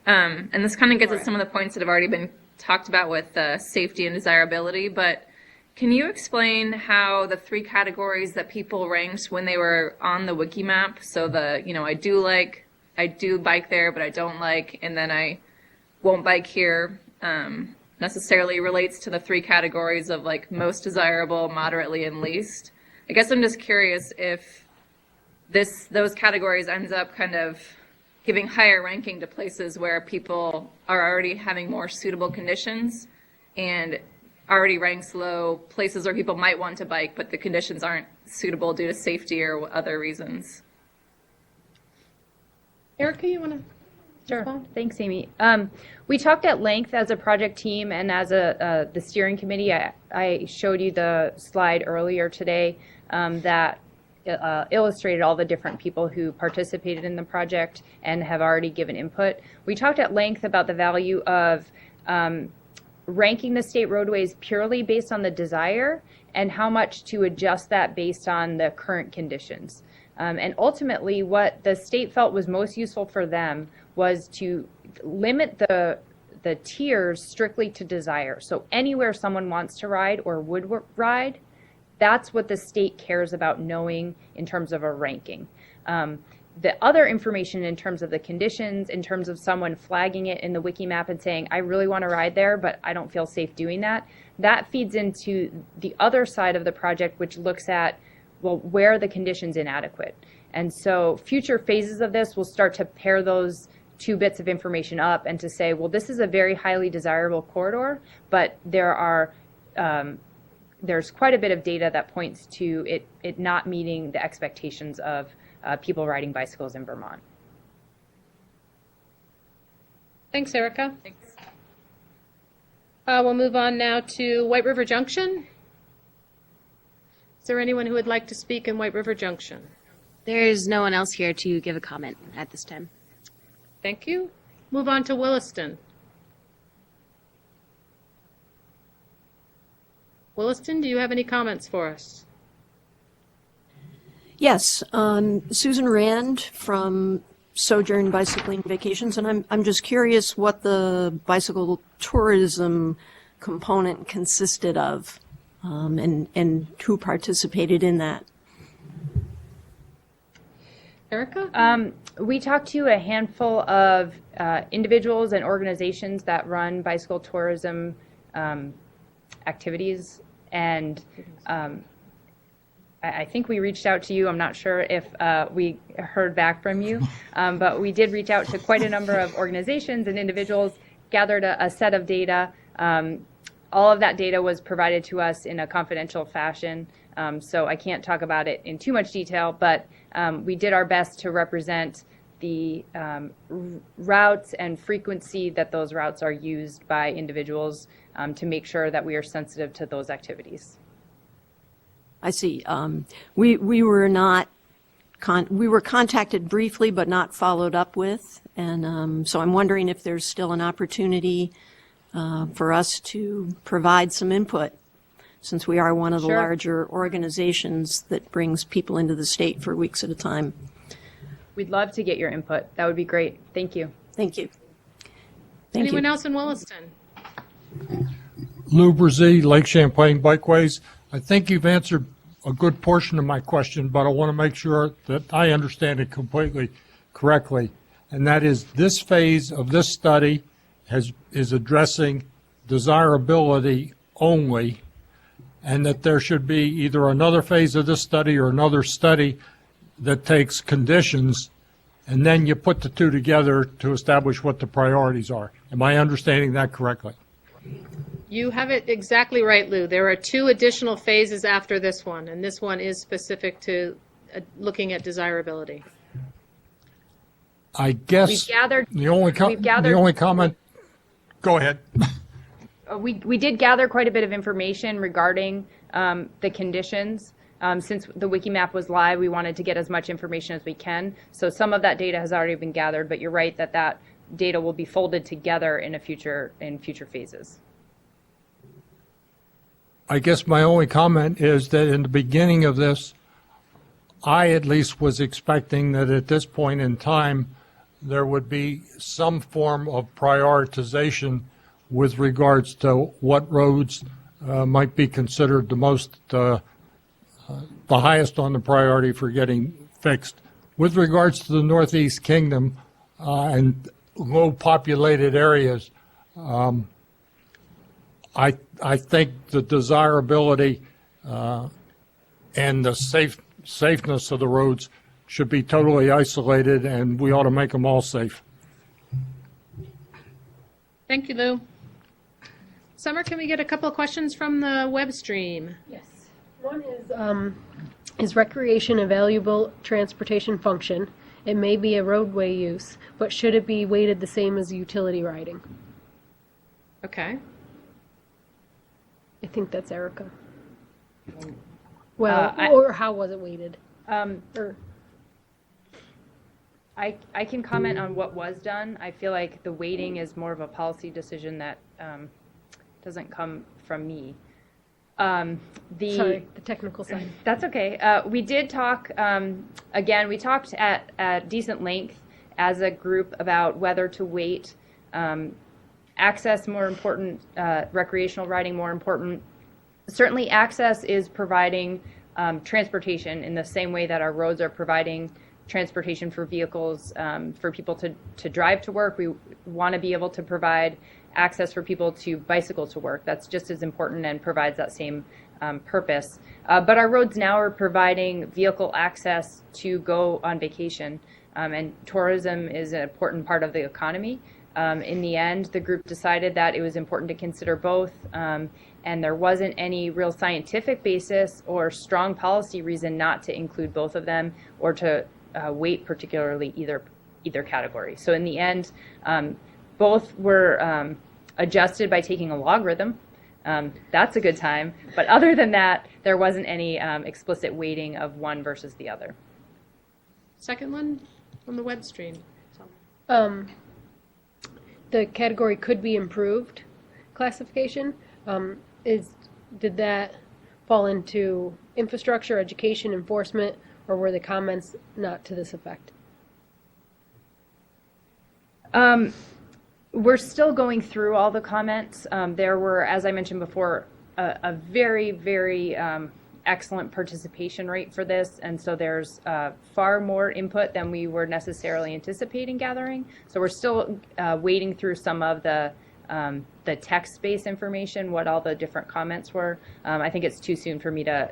And this kind of gets at some of the points that have already been talked about with safety and desirability, but can you explain how the 3 categories that people ranked when they were on the wiki map, so I do bike there, but I don't like, and then I won't bike here, necessarily relates to the 3 categories of like most desirable, moderately, and least? I guess I'm just curious if those categories ends up kind of giving higher ranking to places where people are already having more suitable conditions and already ranks low places where people might want to bike, but the conditions aren't suitable due to safety or other reasons. Erica, you want to? Sure. Thanks, Amy. We talked at length as a project team and as the steering committee. I showed you the slide earlier today that illustrated all the different people who participated in the project and have already given input. We talked at length about the value of ranking the state roadways purely based on the desire and how much to adjust that based on the current conditions. And ultimately, what the state felt was most useful for them was to limit the tiers strictly to desire. So anywhere someone wants to ride or would ride, that's what the state cares about knowing in terms of a ranking. The other information in terms of the conditions, in terms of someone flagging it in the wiki map and saying, I really want to ride there, but I don't feel safe doing that, that feeds into the other side of the project, which looks at, well, where are the conditions inadequate? And so future phases of this will start to pair those 2 bits of information up and to say, well, this is a very highly desirable corridor, but there's quite a bit of data that points to it not meeting the expectations of people riding bicycles in Vermont. Thanks, Erica. Thanks. We'll move on now to White River Junction. Is there anyone who would like to speak in White River Junction? There's no one else here to give a comment at this time. Thank you. Move on to Williston. Williston, do you have any comments for us? Yes, Susan Rand from Sojourn Bicycling Vacations, and I'm just curious what the bicycle tourism component consisted of, and who participated in that. Erica? We talked to a handful of individuals and organizations that run bicycle tourism activities, and I think we reached out to you. I'm not sure if we heard back from you, but we did reach out to quite a number of organizations and individuals, gathered a set of data. All of that data was provided to us in a confidential fashion, so I can't talk about it in too much detail, but we did our best to represent the routes and frequency that those routes are used by individuals to make sure that we are sensitive to those activities. I see. We were not we were contacted briefly but not followed up with, and so I'm wondering if there's still an opportunity for us to provide some input, since we are one of the Sure. larger organizations that brings people into the state for weeks at a time. We'd love to get your input. That would be great. Thank you. Thank you. Anyone else in Williston? Lou Brzee, Lake Champlain Bikeways. I think you've answered a good portion of my question, but I want to make sure that I understand it completely correctly. And that is, this phase of this study is addressing desirability only, and that there should be either another phase of this study or another study that takes conditions, and then you put the two together to establish what the priorities are. Am I understanding that correctly? You have it exactly right, Lou. There are 2 additional phases after this one, and this one is specific to looking at desirability. I guess We've gathered- the only comment, go ahead. We did gather quite a bit of information regarding the conditions. Since the Wikimap was live, we wanted to get as much information as we can. So some of that data has already been gathered, but you're right that that data will be folded together in future phases. I guess my only comment is that in the beginning of this, I at least was expecting that at this point in time, there would be some form of prioritization with regards to what roads might be considered the highest on the priority for getting fixed. With regards to the Northeast Kingdom and low populated areas, I think the desirability and the safeness of the roads should be totally isolated, and we ought to make them all safe. Thank you, Lou. Summer, can we get a couple of questions from the web stream? Yes. One is recreation a valuable transportation function? It may be a roadway use, but should it be weighted the same as utility riding? Okay. I think that's Erica. Well, or how was it weighted? I can comment on what was done. I feel like the weighting is more of a policy decision that doesn't come from me. Sorry, the technical side. That's okay. We did talk, again, we talked at decent length as a group about whether to weight access more important, recreational riding more important. Certainly access is providing transportation in the same way that our roads are providing transportation for vehicles, for people to drive to work. We want to be able to provide access for people to bicycle to work. That's just as important and provides that same purpose. But our roads now are providing vehicle access to go on vacation, and tourism is an important part of the economy. In the end, the group decided that it was important to consider both, and there wasn't any real scientific basis or strong policy reason not to include both of them or to weight particularly either category. So in the end, both were adjusted by taking a logarithm. That's a good time. But other than that, there wasn't any explicit weighting of one versus the other. Second one from the web stream. The category could be improved classification. Did that fall into infrastructure, education, enforcement, or were the comments not to this effect? We're still going through all the comments. There were, as I mentioned before, a very, very excellent participation rate for this, and so there's far more input than we were necessarily anticipating gathering. So we're still wading through some of the text-based information, what all the different comments were. I think it's too soon for me to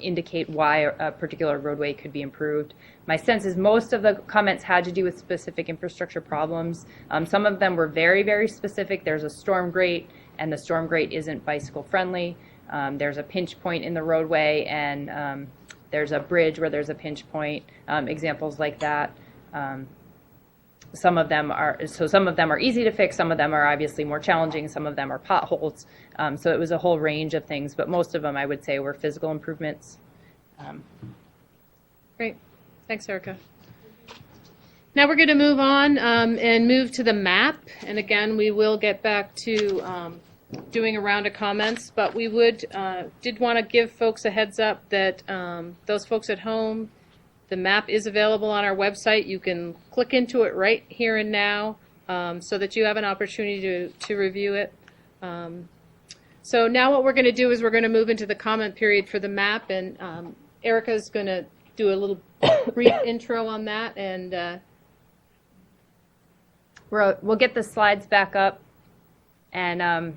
indicate why a particular roadway could be improved. My sense is most of the comments had to do with specific infrastructure problems. Some of them were very, very specific. There's a storm grate, and the storm grate isn't bicycle friendly. There's a pinch point in the roadway, and there's a bridge where there's a pinch point. Examples like that. Some of them are easy to fix. Some of them are obviously more challenging. Some of them are potholes. So it was a whole range of things, but most of them I would say were physical improvements. Great. Thanks, Erica. Now we're going to move on and move to the map. And again, we will get back to doing a round of comments, but we did want to give folks a heads up that those folks at home, the map is available on our website. You can click into it right here and now so that you have an opportunity to review it. So now what we're going to do is we're going to move into the comment period for the map, and Erica's going to do a little brief intro on that, and We'll get the slides back up And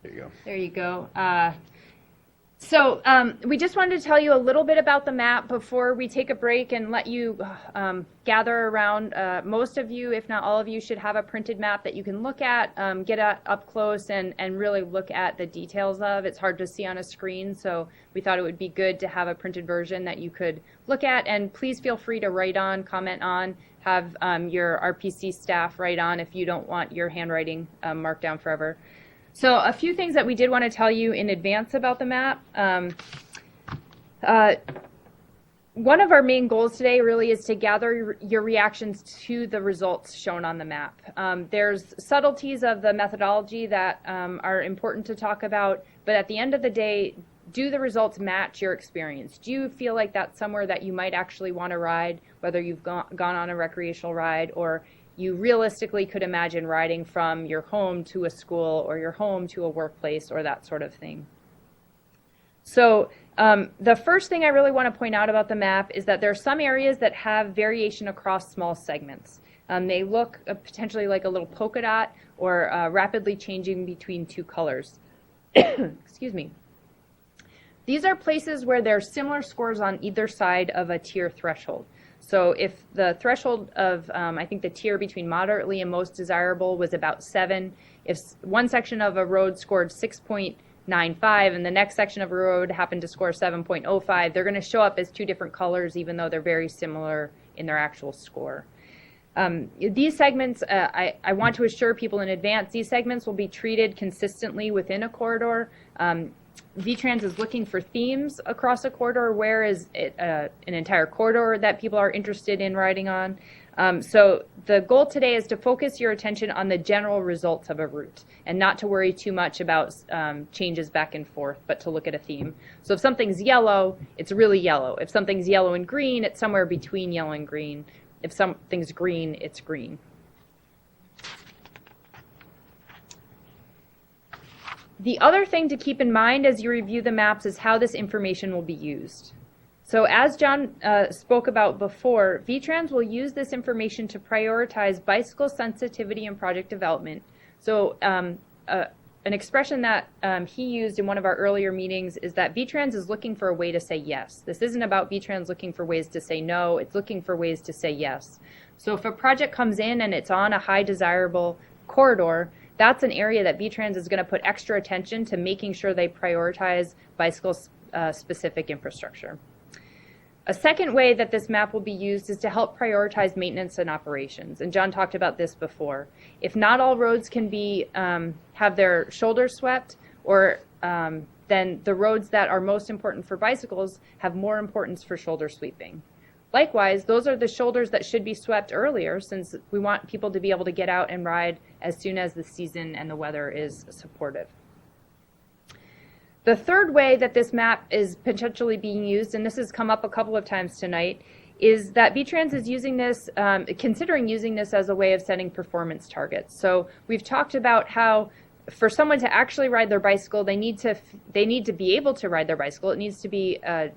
There you go. there you go. So we just wanted to tell you a little bit about the map before we take a break and let you gather around. Most of you, if not all of you, should have a printed map that you can look at, get up close and really look at the details of. It's hard to see on a screen, so we thought it would be good to have a printed version that you could look at. And please feel free to write on, comment on, have your RPC staff write on if you don't want your handwriting marked down forever. So a few things that we did want to tell you in advance about the map. One of our main goals today really is to gather your reactions to the results shown on the map. There's subtleties of the methodology that are important to talk about, but at the end of the day, do the results match your experience? Do you feel like that's somewhere that you might actually want to ride, whether you've gone on a recreational ride or you realistically could imagine riding from your home to a school or your home to a workplace or that sort of thing? So the first thing I really want to point out about the map is that there are some areas that have variation across small segments. They look potentially like a little polka dot or rapidly changing between two colors. Excuse me. These are places where there are similar scores on either side of a tier threshold. So if the threshold of, I think the tier between moderately and most desirable was about 7, if one section of a road scored 6.95 and the next section of a road happened to score 7.05, they're going to show up as two different colors even though they're very similar in their actual score. These segments, I want to assure people in advance, these segments will be treated consistently within a corridor. VTrans is looking for themes across a corridor. Where is it an entire corridor that people are interested in riding on? So the goal today is to focus your attention on the general results of a route and not to worry too much about changes back and forth, but to look at a theme. So if something's yellow, it's really yellow. If something's yellow and green, it's somewhere between yellow and green. If something's green, it's green. The other thing to keep in mind as you review the maps is how this information will be used. So as John spoke about before, VTrans will use this information to prioritize bicycle sensitivity and project development. So an expression that he used in one of our earlier meetings is that VTrans is looking for a way to say yes. This isn't about VTrans looking for ways to say no, it's looking for ways to say yes. So if a project comes in and it's on a high desirable corridor, that's an area that VTrans is going to put extra attention to making sure they prioritize bicycle-specific infrastructure. A second way that this map will be used is to help prioritize maintenance and operations, and John talked about this before. If not all roads can be have their shoulders swept, or then the roads that are most important for bicycles have more importance for shoulder sweeping. Likewise, those are the shoulders that should be swept earlier, since we want people to be able to get out and ride as soon as the season and the weather is supportive. The third way that this map is potentially being used, and this has come up a couple of times tonight, is that VTrans is using this, considering using this as a way of setting performance targets. So we've talked about how for someone to actually ride their bicycle, they need to be able to ride their bicycle. It needs to be a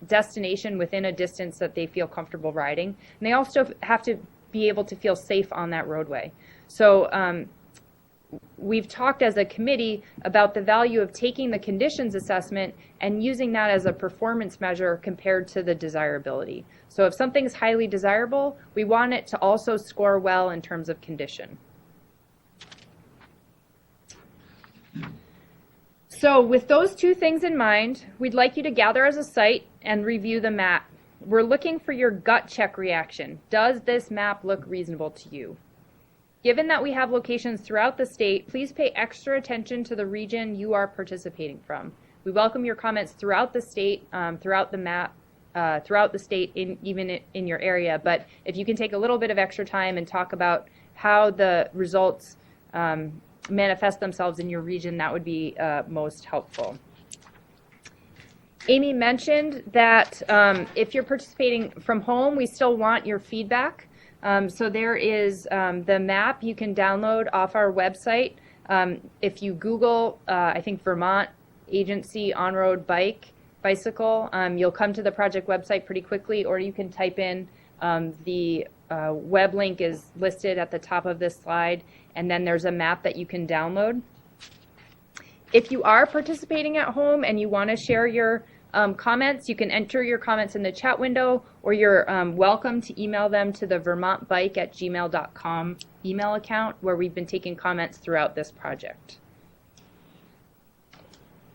destination within a distance that they feel comfortable riding. And they also have to be able to feel safe on that roadway. So we've talked as a committee about the value of taking the conditions assessment and using that as a performance measure compared to the desirability. So if something's highly desirable, we want it to also score well in terms of condition. So with those two things in mind, we'd like you to gather as a site and review the map. We're looking for your gut check reaction. Does this map look reasonable to you? Given that we have locations throughout the state, please pay extra attention to the region you are participating from. We welcome your comments throughout the state, throughout the map, throughout the state, even in your area. But if you can take a little bit of extra time and talk about how the results manifest themselves in your region, that would be most helpful. Amy mentioned that if you're participating from home, we still want your feedback. So there is the map you can download off our website. If you Google, I think Vermont Agency On-Road Bicycle, you'll come to the project website pretty quickly, or you can type in the web link is listed at the top of this slide, and then there's a map that you can download. If you are participating at home and you want to share your comments, you can enter your comments in the chat window, or you're welcome to email them to the vermontbike@gmail.com email account, where we've been taking comments throughout this project.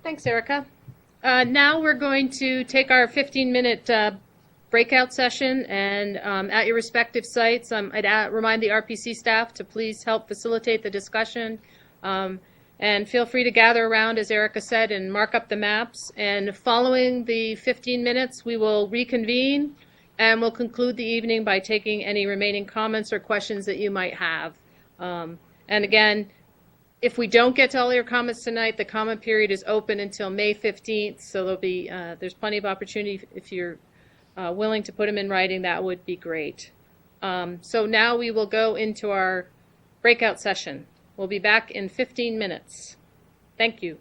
Thanks, Erica. Now we're going to take our 15-minute breakout session, and at your respective sites, I'd remind the RPC staff to please help facilitate the discussion. And feel free to gather around, as Erica said, and mark up the maps. And following the 15 minutes, we will reconvene, and we'll conclude the evening by taking any remaining comments or questions that you might have. And again, if we don't get to all your comments tonight, the comment period is open until May 15th, so there's plenty of opportunity. If you're willing to put them in writing, that would be great. So now we will go into our breakout session. We'll be back in 15 minutes. Thank you.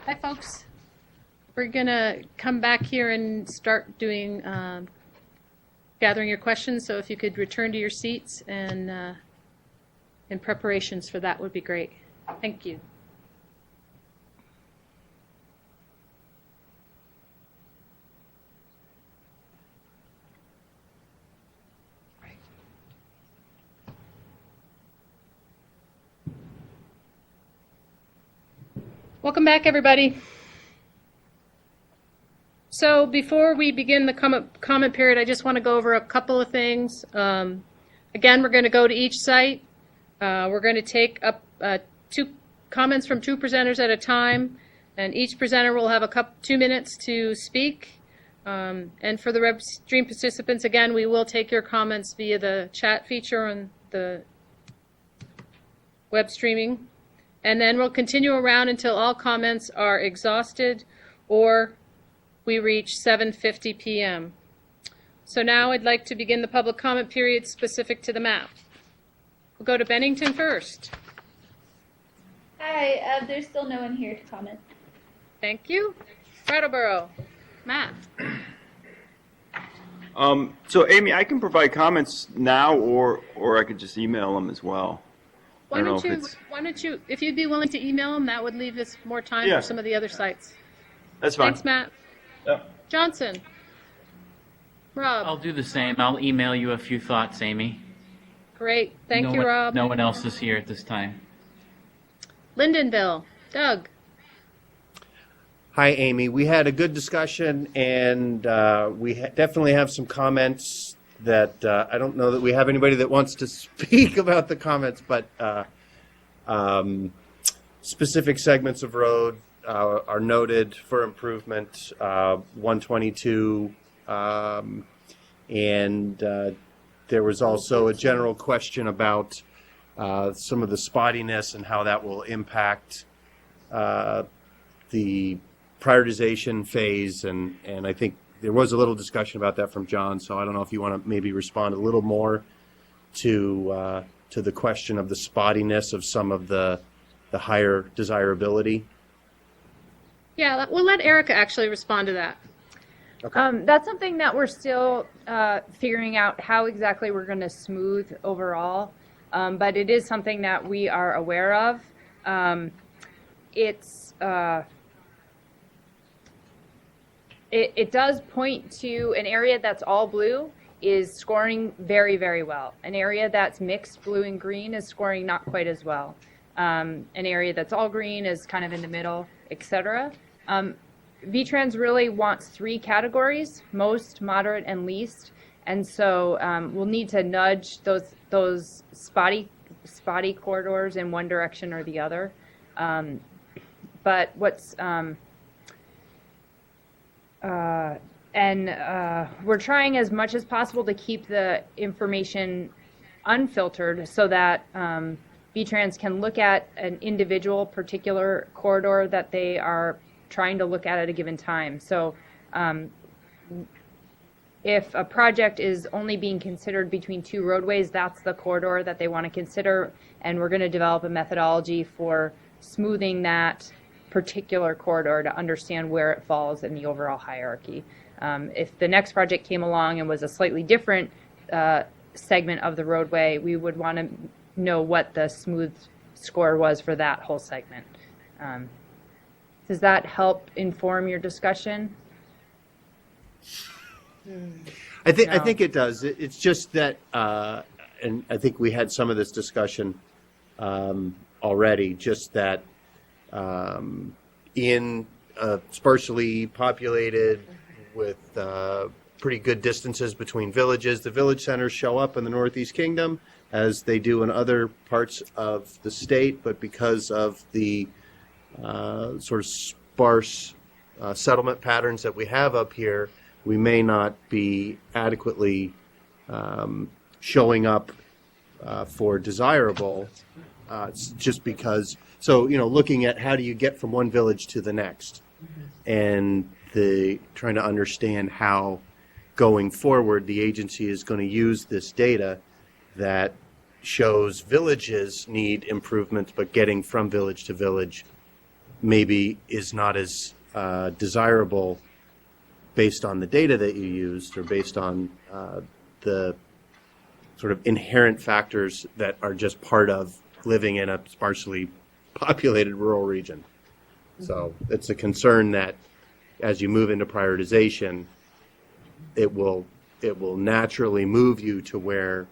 Hi, folks. We're going to come back here and start doing, gathering your questions. So if you could return to your seats and in preparations for that would be great. Thank you. Welcome back, everybody. So before we begin the comment period, I just want to go over a couple of things. Again, we're going to go to each site. We're going to take up 2 comments from 2 presenters at a time, and each presenter will have 2 minutes to speak. And for the web stream participants, again, we will take your comments via the chat feature on the web streaming. And then we'll continue around until all comments are exhausted or we reach 7:50 p.m. So now I'd like to begin the public comment period specific to the map. We'll go to Bennington first. Hi, there's still no one here to comment. Thank you. Brattleboro. Matt. So Amy, I can provide comments now, or I could just email them as well. Why don't you, if you'd be willing to email them, that would leave us more time Yeah. for some of the other sites. That's fine. Thanks, Matt. Yeah. Johnson. Rob. I'll do the same. I'll email you a few thoughts, Amy. Great. Thank you, Rob. No one else is here at this time. Lyndonville. Doug. Hi, Amy. We had a good discussion, and we definitely have some comments that I don't know that we have anybody that wants to speak about the comments, but specific segments of road are noted for improvement, 122, and there was also a general question about some of the spottiness and how that will impact the prioritization phase, and I think there was a little discussion about that from John, so I don't know if you want to maybe respond a little more to the question of the spottiness of some of the higher desirability. Yeah, we'll let Erica actually respond to that. That's something that we're still figuring out how exactly we're going to smooth overall, but it is something that we are aware of. It does point to an area that's all blue is scoring very, very well. An area that's mixed blue and green is scoring not quite as well. An area that's all green is kind of in the middle, etc. VTrans really wants 3 categories: most, moderate, and least. And so we'll need to nudge those spotty corridors in one direction or the other. But what's we're trying as much as possible to keep the information unfiltered so that VTrans can look at an individual particular corridor that they are trying to look at a given time. So if a project is only being considered between 2 roadways, that's the corridor that they want to consider, and we're going to develop a methodology for smoothing that particular corridor to understand where it falls in the overall hierarchy. If the next project came along and was a slightly different segment of the roadway, we would want to know what the smooth score was for that whole segment. Does that help inform your discussion? I think it does. It's just that, and I think we had some of this discussion already, just that in sparsely populated with pretty good distances between villages, the village centers show up in the Northeast Kingdom as they do in other parts of the state, but because of the sort of sparse settlement patterns that we have up here, we may not be adequately showing up for desirable, just because. So, looking at how do you get from one village to the next, and trying to understand how going forward the agency is going to use this data that shows villages need improvements, but getting from village to village maybe is not as desirable based on the data that you used or based on the sort of inherent factors that are just part of living in a sparsely populated rural region. So it's a concern that as you move into prioritization, it will naturally move you to where,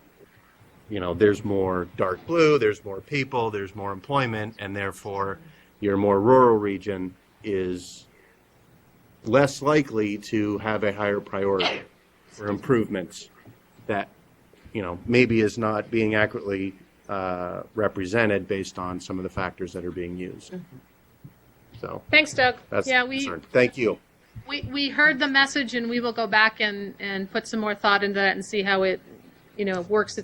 you know, there's more dark blue, there's more people, there's more employment, and therefore your more rural region is less likely to have a higher priority for improvements that, you know, maybe is not being accurately represented based on some of the factors that are being used. So Thanks, Doug. that's Yeah, the concern. Thank you. we heard the message, and we will go back and put some more thought into that and see how it, you know, works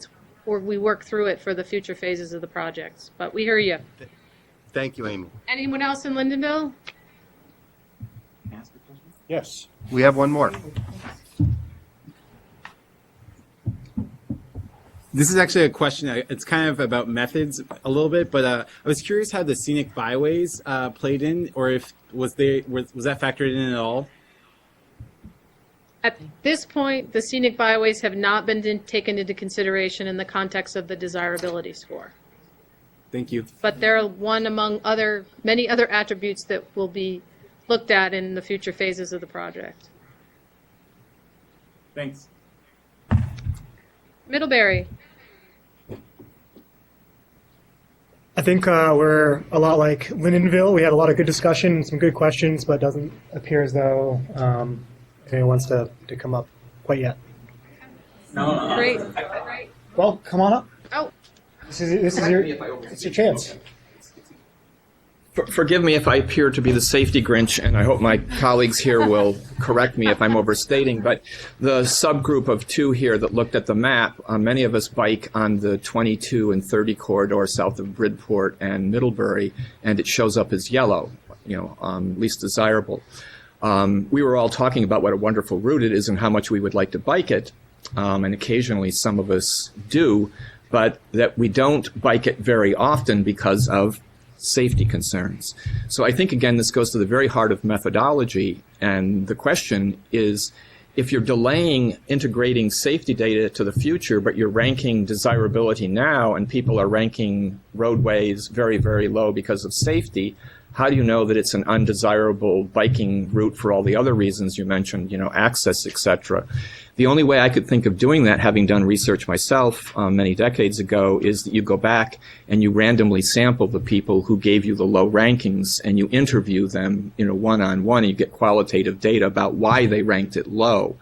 or we work through it for the future phases of the projects. But we hear you. Thank you, Amy. Anyone else in Lyndonville? Yes. We have one more. This is actually a question. It's kind of about methods a little bit, but I was curious how the scenic byways played in, or if was that factored in at all? At this point, the scenic byways have not been taken into consideration in the context of the desirability score. Thank you. But they're one among many other attributes that will be looked at in the future phases of the project. Thanks. Middlebury. I think we're a lot like Lyndonville. We had a lot of good discussion, some good questions, but it doesn't appear as though anyone wants to come up quite yet. No. Great. Well, come on up. Oh. This is your chance. Forgive me if I appear to be the safety Grinch, and I hope my colleagues here will correct me if I'm overstating, but the subgroup of two here that looked at the map, many of us bike on the 22 and 30 corridor south of Bridport and Middlebury, and it shows up as yellow, you know, least desirable. We were all talking about what a wonderful route it is and how much we would like to bike it, and occasionally some of us do, but that we don't bike it very often because of safety concerns. So I think, again, this goes to the very heart of methodology, and the question is, if you're delaying integrating safety data to the future, but you're ranking desirability now, and people are ranking roadways very, very low because of safety, how do you know that it's an undesirable biking route for all the other reasons you mentioned, you know, access, etc.? The only way I could think of doing that, having done research myself many decades ago, is that you go back and you randomly sample the people who gave you the low rankings, and you interview them, you know, one-on-one, and you get qualitative data about why they ranked it low.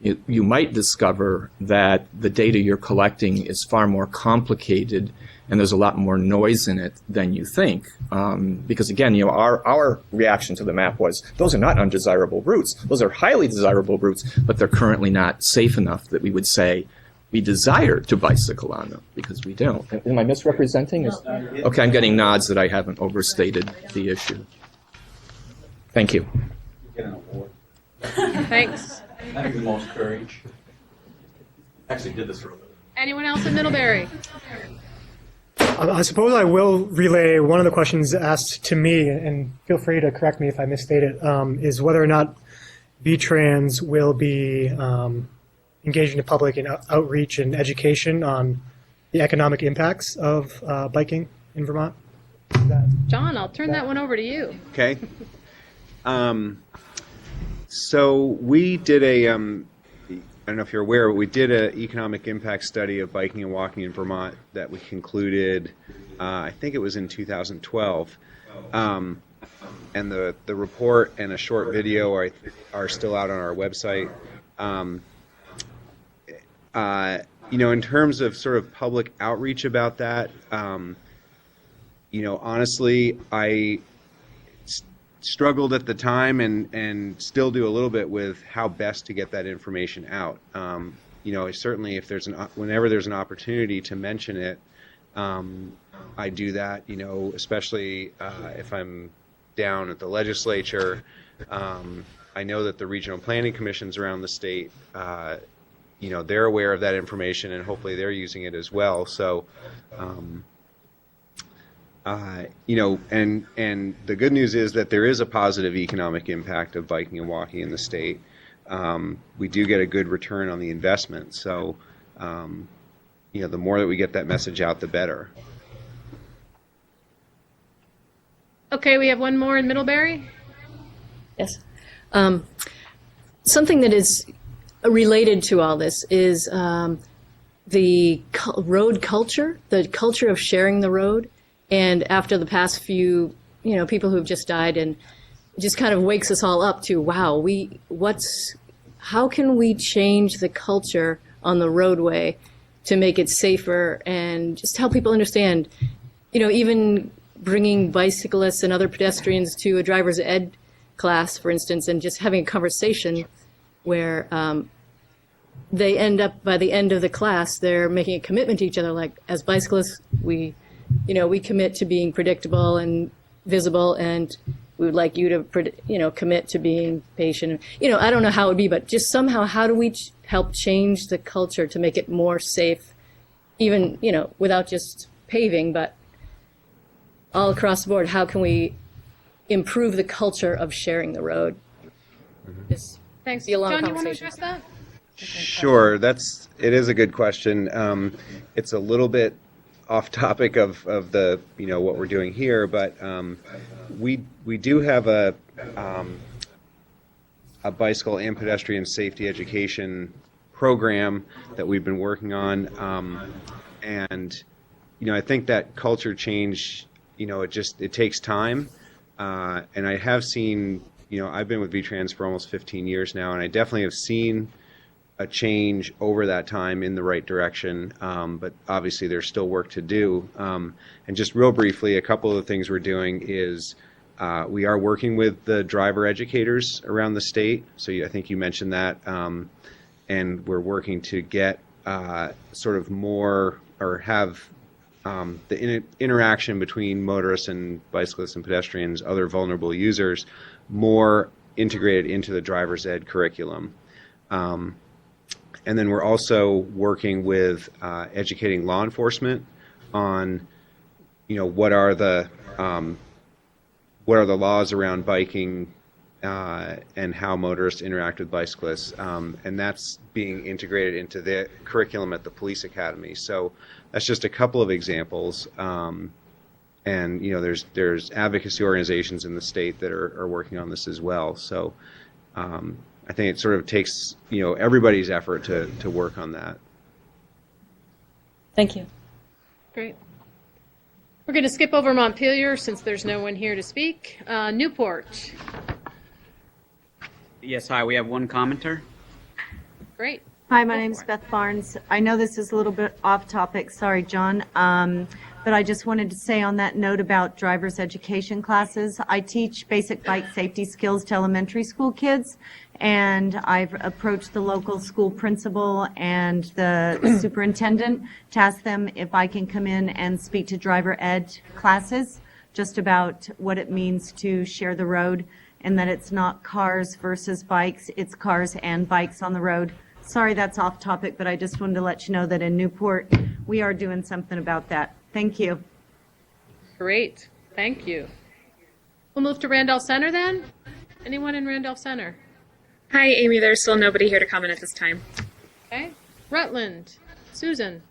You might discover that the data you're collecting is far more complicated and there's a lot more noise in it than you think. Because again, you know, our reaction to the map was, those are not undesirable routes. Those are highly desirable routes, but they're currently not safe enough that we would say we desire to bicycle on them, because we don't. Am I misrepresenting? Okay, I'm getting nods that I haven't overstated the issue. Thank you. Thanks. Having the most courage. Actually did this for a living. Anyone else in Middlebury? I suppose I will relay one of the questions asked to me, and feel free to correct me if I misstate it, is whether or not VTrans will be engaging the public in outreach and education on the economic impacts of biking in Vermont. John, I'll turn that one over to you. Okay. So we did I don't know if you're aware, but we did an economic impact study of biking and walking in Vermont that we concluded, I think it was in 2012. And the report and a short video are still out on our website. You know, in terms of sort of public outreach about that, you know, honestly, I struggled at the time and still do a little bit with how best to get that information out. You know, certainly if whenever there's an opportunity to mention it, I do that, you know, especially if I'm down at the legislature. I know that the regional planning commissions around the state, you know, they're aware of that information and hopefully they're using it as well. So And the good news is that there is a positive economic impact of biking and walking in the state. We do get a good return on the investment. So, the more that we get that message out, the better. Okay, we have one more in Middlebury. Yes. Something that is related to all this is the road culture, the culture of sharing the road. And after the past few, people who've just died, and it just kind of wakes us all up to, wow, how can we change the culture on the roadway to make it safer and just help people understand, even bringing bicyclists and other pedestrians to a driver's ed class, for instance, and just having a conversation where they end up, by the end of the class, they're making a commitment to each other. Like, as bicyclists, we commit to being predictable and visible, and we would like you to, commit to being patient. I don't know how it would be, but just somehow, how do we help change the culture to make it more safe, even, without just paving, but all across the board? How can we improve the culture of sharing the road? Thanks. Be a long John, you want to conversation. address that? Sure, it is a good question. It's a little bit off topic of the what we're doing here, but we do have a bicycle and pedestrian safety education program that we've been working on, and I think that culture change, it takes time, and I have seen, I've been with VTrans for almost 15 years now, and I definitely have seen a change over that time in the right direction, but obviously there's still work to do. And just real briefly, a couple of the things we're doing is we are working with the driver educators around the state. So I think you mentioned that, and we're working to get sort of more, or have the interaction between motorists and bicyclists and pedestrians, other vulnerable users, more integrated into the driver's ed curriculum. And then we're also working with educating law enforcement on, what are the laws around biking and how motorists interact with bicyclists, and that's being integrated into the curriculum at the police academy. So that's just a couple of examples. And there's advocacy organizations in the state that are working on this as well. So. I think it sort of takes, everybody's effort to work on that. Thank you. Great. We're going to skip over Montpelier since there's no one here to speak. Newport. Yes, hi, we have one commenter. Great. Hi, my name's Beth Barnes. I know this is a little bit off topic. Sorry, John. But I just wanted to say on that note about driver's education classes, I teach basic bike safety skills to elementary school kids, and I've approached the local school principal and the superintendent to ask them if I can come in and speak to driver ed classes, just about what it means to share the road, and that it's not cars versus bikes, it's cars and bikes on the road. Sorry, that's off topic, but I just wanted to let you know that in Newport, we are doing something about that. Thank you. Great. Thank you. We'll move to Randolph Center then. Anyone in Randolph Center? Hi, Amy. There's still nobody here to comment at this time. Okay. Rutland. Susan.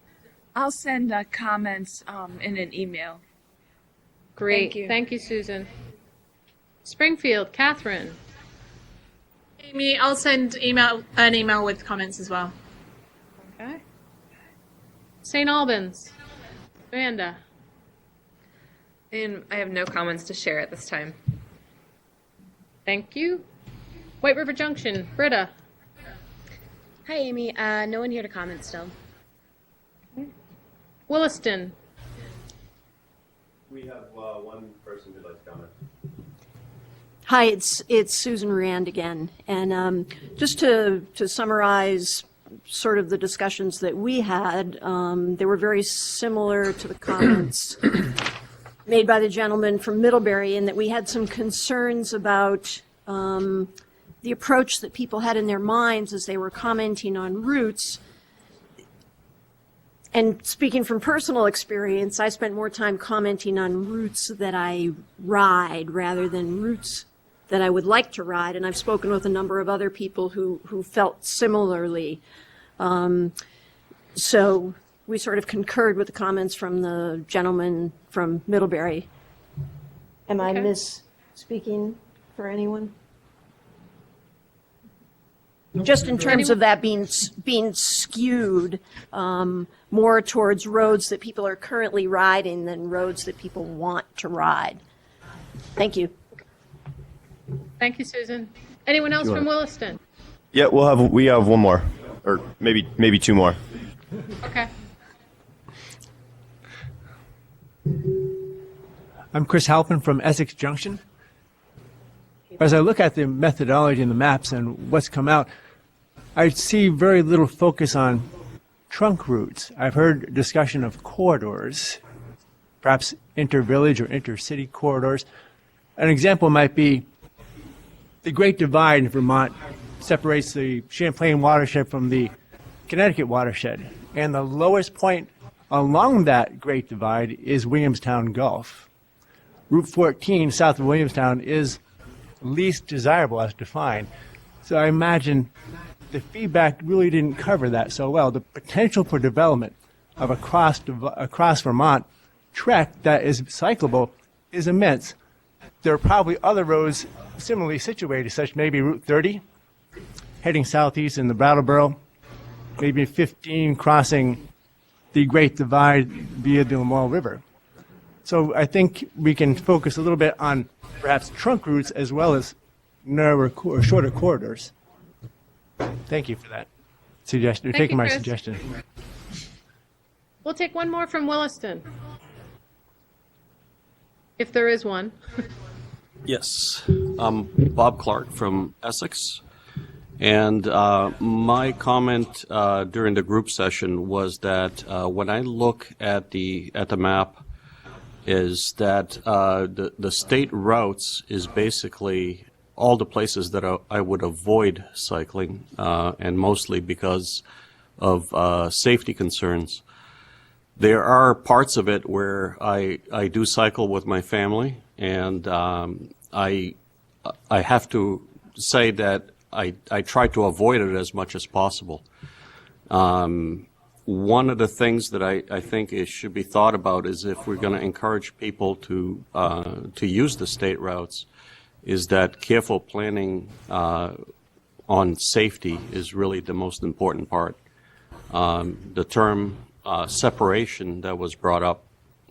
I'll send comments in an email. Great. Thank you. Thank you, Susan. Springfield. Catherine. Amy, I'll send an email with comments as well. Okay. St. Albans. Amanda. And I have no comments to share at this time. Thank you. White River Junction. Britta. Hi, Amy. No one here to comment still. Williston. We have one person who'd like to comment. Hi, it's Susan Rand again. And just to summarize sort of the discussions that we had, they were very similar to the comments made by the gentleman from Middlebury, in that we had some concerns about the approach that people had in their minds as they were commenting on routes. And speaking from personal experience, I spent more time commenting on routes that I ride rather than routes that I would like to ride. And I've spoken with a number of other people who felt similarly. So we sort of concurred with the comments from the gentleman from Middlebury. Am I misspeaking for anyone? Just in terms of that being skewed more towards roads that people are currently riding than roads that people want to ride. Thank you. Thank you, Susan. Anyone else from Williston? Yeah, we have one more, or maybe two more. Okay. I'm Chris Halpin from Essex Junction. As I look at the methodology and the maps and what's come out, I see very little focus on trunk routes. I've heard discussion of corridors, perhaps inter-village or inter-city corridors. An example might be the Great Divide in Vermont separates the Champlain watershed from the Connecticut watershed. And the lowest point along that Great Divide is Williamstown Gulf. Route 14 south of Williamstown is least desirable as defined. So I imagine the feedback really didn't cover that so well. The potential for development of a across Vermont trek that is cyclable is immense. There are probably other roads similarly situated, such maybe Route 30, heading southeast in the Brattleboro, maybe 15 crossing the Great Divide via the Lamoille River. So I think we can focus a little bit on perhaps trunk routes as well as narrower or shorter corridors. Thank you for that suggestion, Thank taking you, my Chris. suggestion. We'll take one more from Williston. If there is one. Yes, I'm Bob Clark from Essex, and my comment during the group session was that when I look at the map, is that the state routes is basically all the places that I would avoid cycling, and mostly because of safety concerns. There are parts of it where I do cycle with my family, and I have to say that I try to avoid it as much as possible. One of the things that I think should be thought about is if we're going to encourage people to use the state routes, is that careful planning on safety is really the most important part. The term separation that was brought up,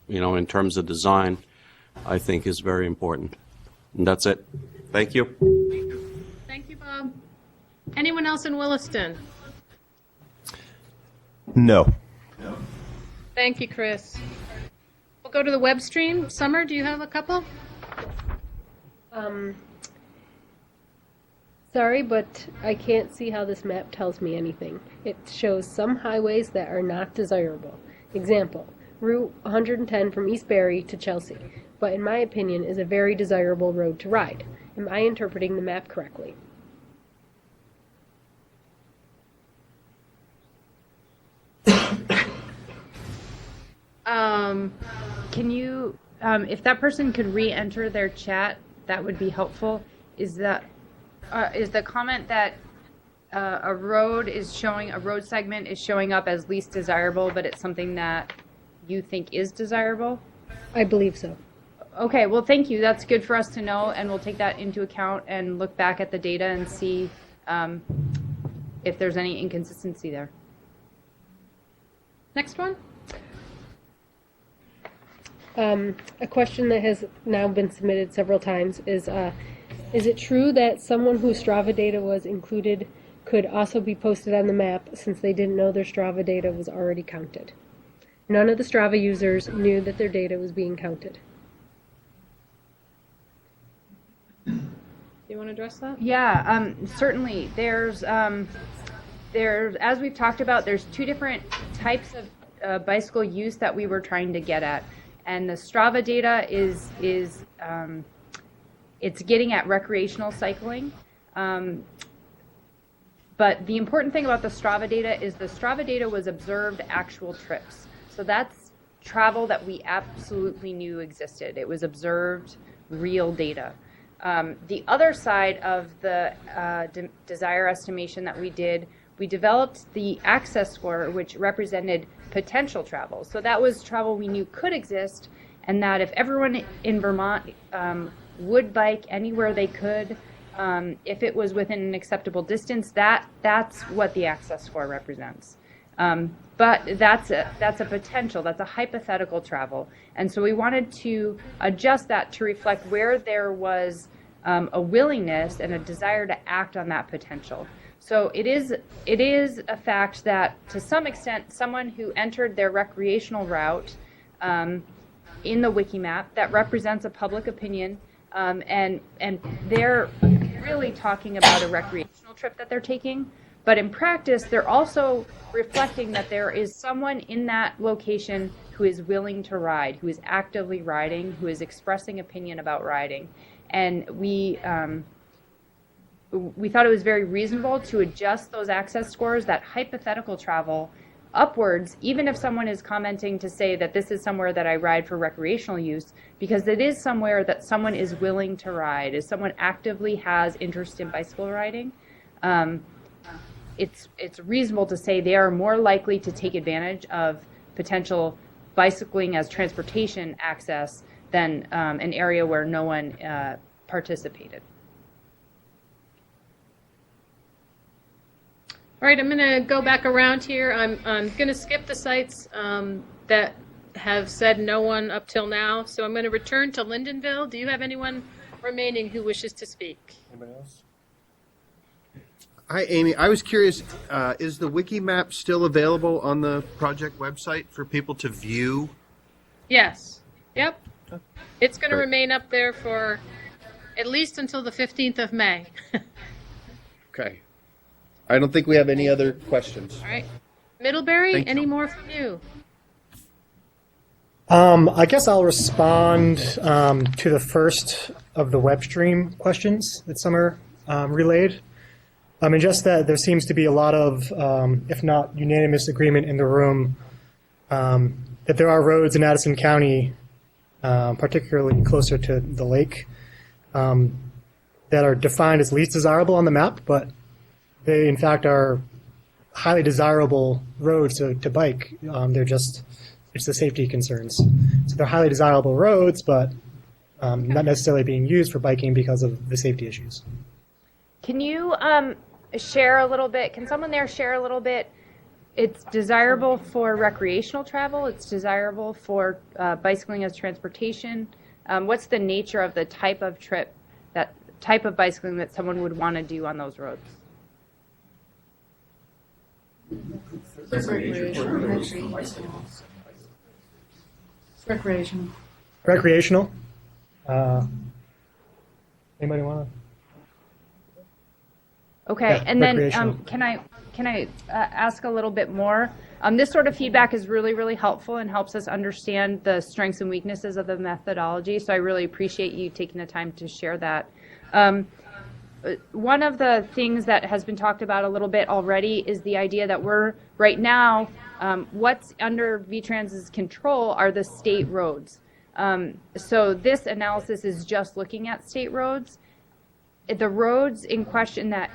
in terms of design, I think is very important. And that's it. Thank you. Thank you, Bob. Anyone else in Williston? No. Thank you, Chris. We'll go to the web stream. Summer, do you have a couple? Sorry, but I can't see how this map tells me anything. It shows some highways that are not desirable. Example, Route 110 from East Barry to Chelsea, but in my opinion is a very desirable road to ride. Am I interpreting the map correctly? Can you, if that person could re-enter their chat, that would be helpful. Is the comment that a road segment is showing up as least desirable, but it's something that you think is desirable? I believe so. Okay, well, thank you. That's good for us to know, and we'll take that into account and look back at the data and see if there's any inconsistency there. Next one. A question that has now been submitted several times is it true that someone whose Strava data was included could also be posted on the map since they didn't know their Strava data was already counted? None of the Strava users knew that their data was being counted. Do you want to address that? Yeah, certainly. There's, as we've talked about, there's two different types of bicycle use that we were trying to get at. And the Strava data is it's getting at recreational cycling. But the important thing about the Strava data is the Strava data was observed actual trips. So that's travel that we absolutely knew existed. It was observed real data. The other side of the desire estimation that we did, we developed the access score, which represented potential travel. So that was travel we knew could exist, and that if everyone in Vermont would bike anywhere they could, if it was within an acceptable distance, that's what the access score represents. But that's a potential, that's a hypothetical travel. And so we wanted to adjust that to reflect where there was a willingness and a desire to act on that potential. So it is a fact that to some extent, someone who entered their recreational route in the Wikimap, that represents a public opinion, and they're really talking about a recreational trip that they're taking. But in practice, they're also reflecting that there is someone in that location who is willing to ride, who is actively riding, who is expressing opinion about riding. And we thought it was very reasonable to adjust those access scores, that hypothetical travel, upwards, even if someone is commenting to say that this is somewhere that I ride for recreational use, because it is somewhere that someone is willing to ride, is someone actively has interest in bicycle riding. It's reasonable to say they are more likely to take advantage of potential bicycling as transportation access than an area where no one participated. All right, I'm going to go back around here. I'm going to skip the sites that have said no one up till now. So I'm going to return to Lyndonville. Do you have anyone remaining who wishes to speak? Anybody else? Hi, Amy. I was curious, is the Wikimap still available on the project website for people to view? Yes. Yep. It's going to remain up there for at least until the 15th of May. Okay. I don't think we have any other questions. All right. Middlebury, Thank you. any more from you? I guess I'll respond to the first of the web stream questions that Summer relayed. And just that there seems to be a lot of, if not unanimous agreement in the room, that there are roads in Addison County, particularly closer to the lake, that are defined as least desirable on the map, but they in fact are highly desirable roads to bike. They're just, it's the safety concerns. So they're highly desirable roads, but not necessarily being used for biking because of the safety issues. Can you share a little bit? Can someone there share a little bit? It's desirable for recreational travel. It's desirable for bicycling as transportation. What's the nature of the type of trip, that type of bicycling that someone would want to do on those roads? Recreational. Recreational? Anybody want to? Okay, Yeah, and then recreational. can I ask a little bit more? This sort of feedback is really, really helpful and helps us understand the strengths and weaknesses of the methodology. So I really appreciate you taking the time to share that. One of the things that has been talked about a little bit already is the idea that we're right now, what's under VTrans's control are the state roads. So this analysis is just looking at state roads. The roads in question that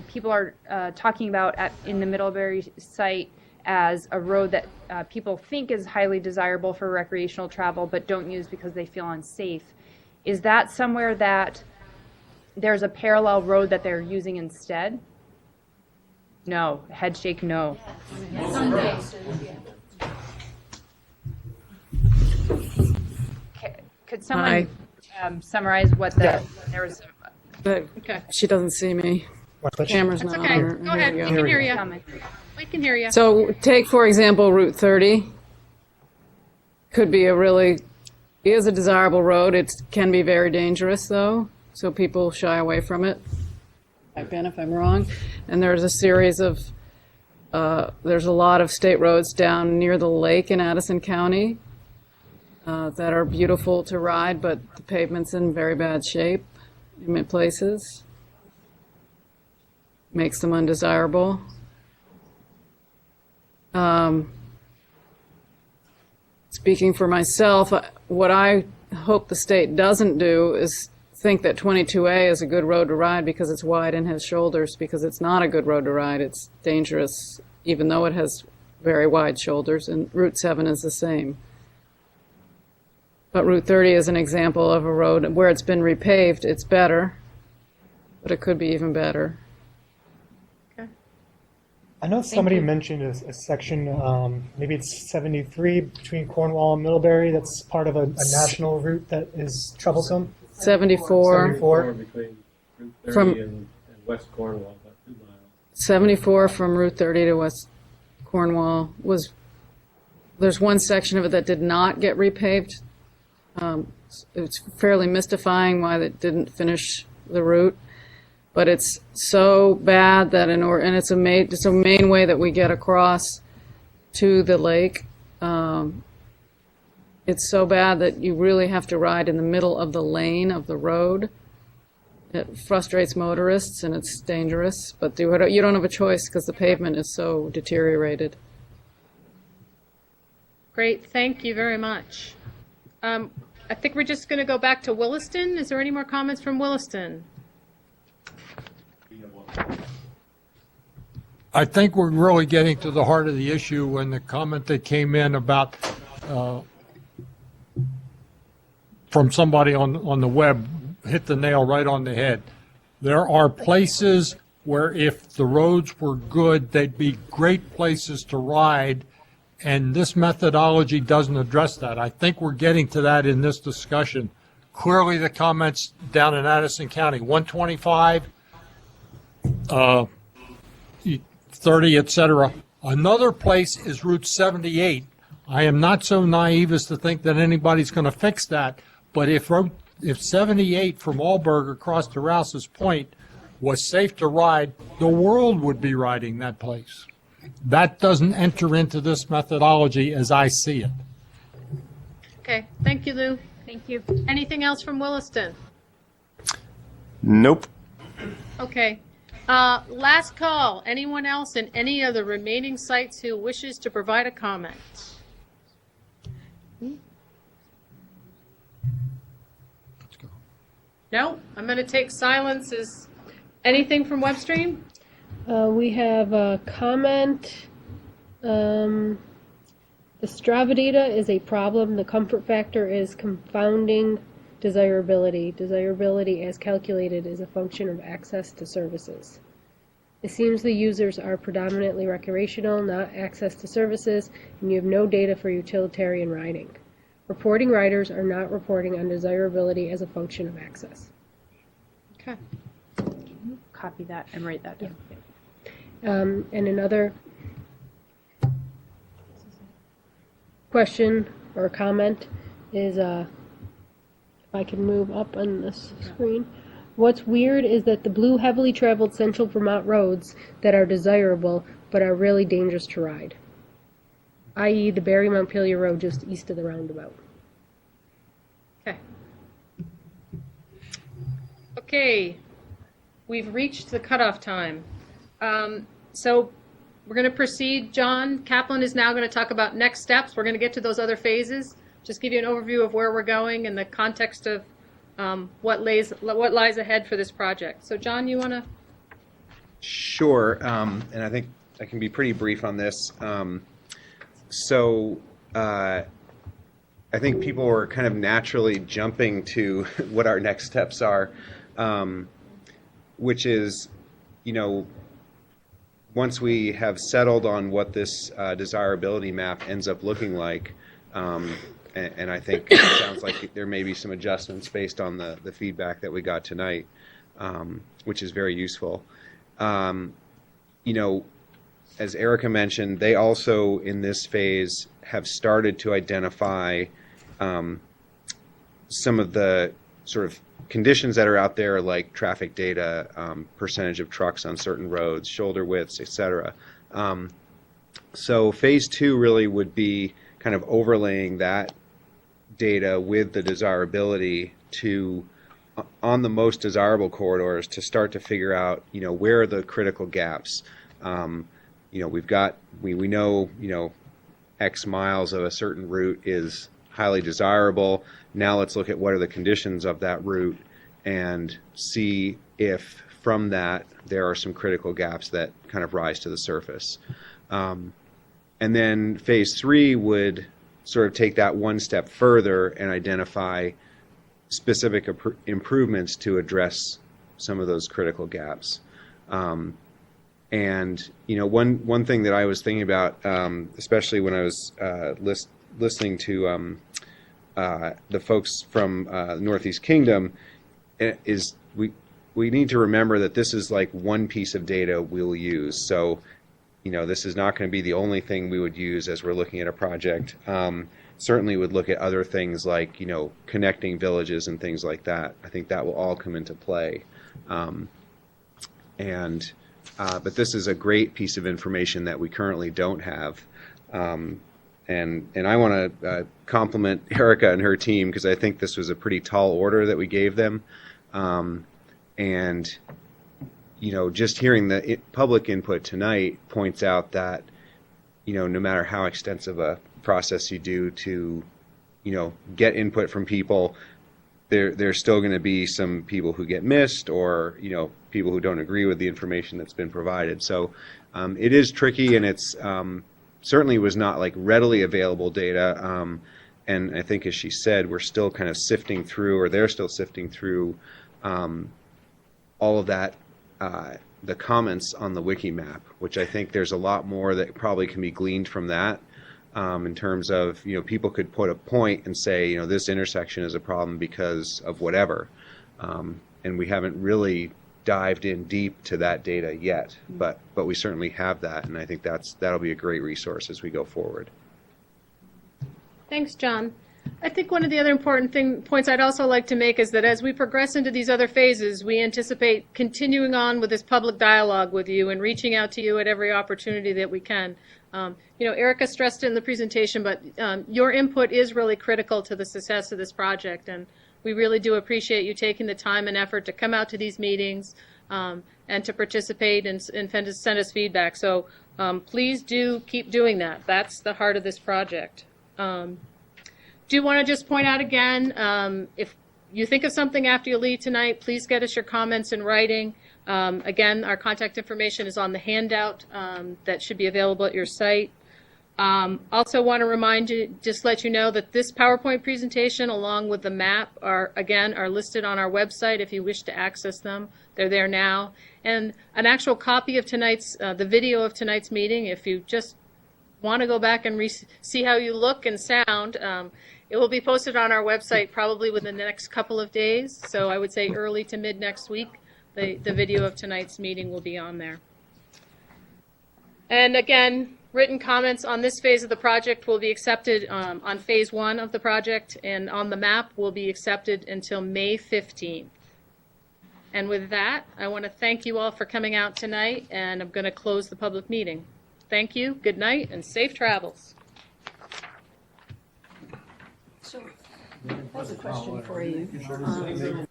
people are talking about in the Middlebury site as a road that people think is highly desirable for recreational travel but don't use because they feel unsafe, is that somewhere that there's a parallel road that they're using instead? No. Head shake, no. Could someone summarize what the, there was But Okay. she doesn't see me. Camera's That's not okay. on her. Go ahead. We can hear you. We can hear you. So take, for example, Route 30. Could be is a desirable road. It can be very dangerous, though, so people shy away from it. I've been, if I'm wrong. And there's a series of, there's a lot of state roads down near the lake in Addison County that are beautiful to ride, but the pavement's in very bad shape in places. makes them undesirable. Speaking for myself, what I hope the state doesn't do is think that 22A is a good road to ride because it's wide and has shoulders, because it's not a good road to ride. It's dangerous, even though it has very wide shoulders, and Route 7 is the same. But Route 30 is an example of a road where it's been repaved. It's better, but it could be even better. I know somebody mentioned a section, maybe it's 73 between Cornwall and Middlebury, that's part of a national route that is troublesome. 74. 74. Between Route 30 From- and West Cornwall, about 2 miles. 74 from Route 30 to West Cornwall there's one section of it that did not get repaved. It's fairly mystifying why it didn't finish the route. But it's so bad that and it's a main way that we get across to the lake. It's so bad that you really have to ride in the middle of the lane of the road. It frustrates motorists and it's dangerous, but you don't have a choice because the pavement is so deteriorated. Great, thank you very much. I think we're just going to go back to Williston. Is there any more comments from Williston? I think we're really getting to the heart of the issue when the comment that came in about from somebody on the web hit the nail right on the head. There are places where if the roads were good, they'd be great places to ride, and this methodology doesn't address that. I think we're getting to that in this discussion. Clearly, the comments down in Addison County, 125, 30, etc. Another place is Route 78. I am not so naive as to think that anybody's going to fix that, but if 78 from Allberg across to Rouse's Point was safe to ride, the world would be riding that place. That doesn't enter into this methodology as I see it. Okay, thank you, Lou. Thank you. Anything else from Williston? Nope. Okay. Last call. Anyone else in any of the remaining sites who wishes to provide a comment? No? I'm going to take silence as anything from WebStream? We have a comment. The Strava data is a problem. The comfort factor is confounding desirability. Desirability as calculated is a function of access to services. It seems the users are predominantly recreational, not access to services, and you have no data for utilitarian riding. Reporting riders are not reporting on desirability as a function of access. Okay. Copy that and write that down. And another question or comment is, if I can move up on this screen. What's weird is that the blue heavily traveled central Vermont roads that are desirable but are really dangerous to ride, i.e. the Barry Montpelier Road just east of the roundabout. Okay. Okay. We've reached the cutoff time. So we're going to proceed. John Kaplan is now going to talk about next steps. We're going to get to those other phases. Just give you an overview of where we're going in the context of what lies ahead for this project. So John, you want to? Sure, and I think I can be pretty brief on this. I think people are kind of naturally jumping to what our next steps are, which is, once we have settled on what this desirability map ends up looking like, and I think it sounds like there may be some adjustments based on the feedback that we got tonight, which is very useful. As Erica mentioned, they also in this phase have started to identify some of the sort of conditions that are out there, like traffic data, percentage of trucks on certain roads, shoulder widths, etc. So phase 2 really would be kind of overlaying that data with the desirability to on the most desirable corridors to start to figure out, where are the critical gaps. We know, X miles of a certain route is highly desirable. Now let's look at what are the conditions of that route and see if from that there are some critical gaps that kind of rise to the surface. And then phase 3 would sort of take that one step further and identify specific improvements to address some of those critical gaps. And one thing that I was thinking about, especially when I was listening to the folks from the Northeast Kingdom, is we need to remember that this is like one piece of data we'll use. So, this is not going to be the only thing we would use as we're looking at a project. Certainly would look at other things like, connecting villages and things like that. I think that will all come into play. But this is a great piece of information that we currently don't have. And I want to compliment Erica and her team because I think this was a pretty tall order that we gave them. Just hearing the public input tonight points out that, no matter how extensive a process you do to, get input from people, there's still going to be some people who get missed or, people who don't agree with the information that's been provided. So it is tricky, and it's certainly was not like readily available data. And I think, as she said, we're still kind of sifting through, or they're still sifting through all of that, the comments on the wiki map, which I think there's a lot more that probably can be gleaned from that. In terms of, people could put a point and say, this intersection is a problem because of whatever. And we haven't really dived in deep to that data yet, but we certainly have that, and I think that'll be a great resource as we go forward. Thanks, John. I think one of the other important points I'd also like to make is that as we progress into these other phases, we anticipate continuing on with this public dialogue with you and reaching out to you at every opportunity that we can. Erica stressed it in the presentation, but your input is really critical to the success of this project, and we really do appreciate you taking the time and effort to come out to these meetings and to participate and send us feedback. So please do keep doing that. That's the heart of this project. Do want to just point out again, if you think of something after you leave tonight, please get us your comments in writing. Again, our contact information is on the handout that should be available at your site. Also want to remind you, just let you know that this PowerPoint presentation along with the map are listed on our website if you wish to access them. They're there now. And an actual copy of the video of tonight's meeting, if you just want to go back and see how you look and sound, it will be posted on our website probably within the next couple of days. So I would say early to mid next week, the video of tonight's meeting will be on there. And again, written comments on this phase of the project will be accepted on phase 1 of the project, and on the map will be accepted until May 15th. And with that, I want to thank you all for coming out tonight, and I'm going to close the public meeting. Thank you, good night, and safe travels. So, I have a question for you.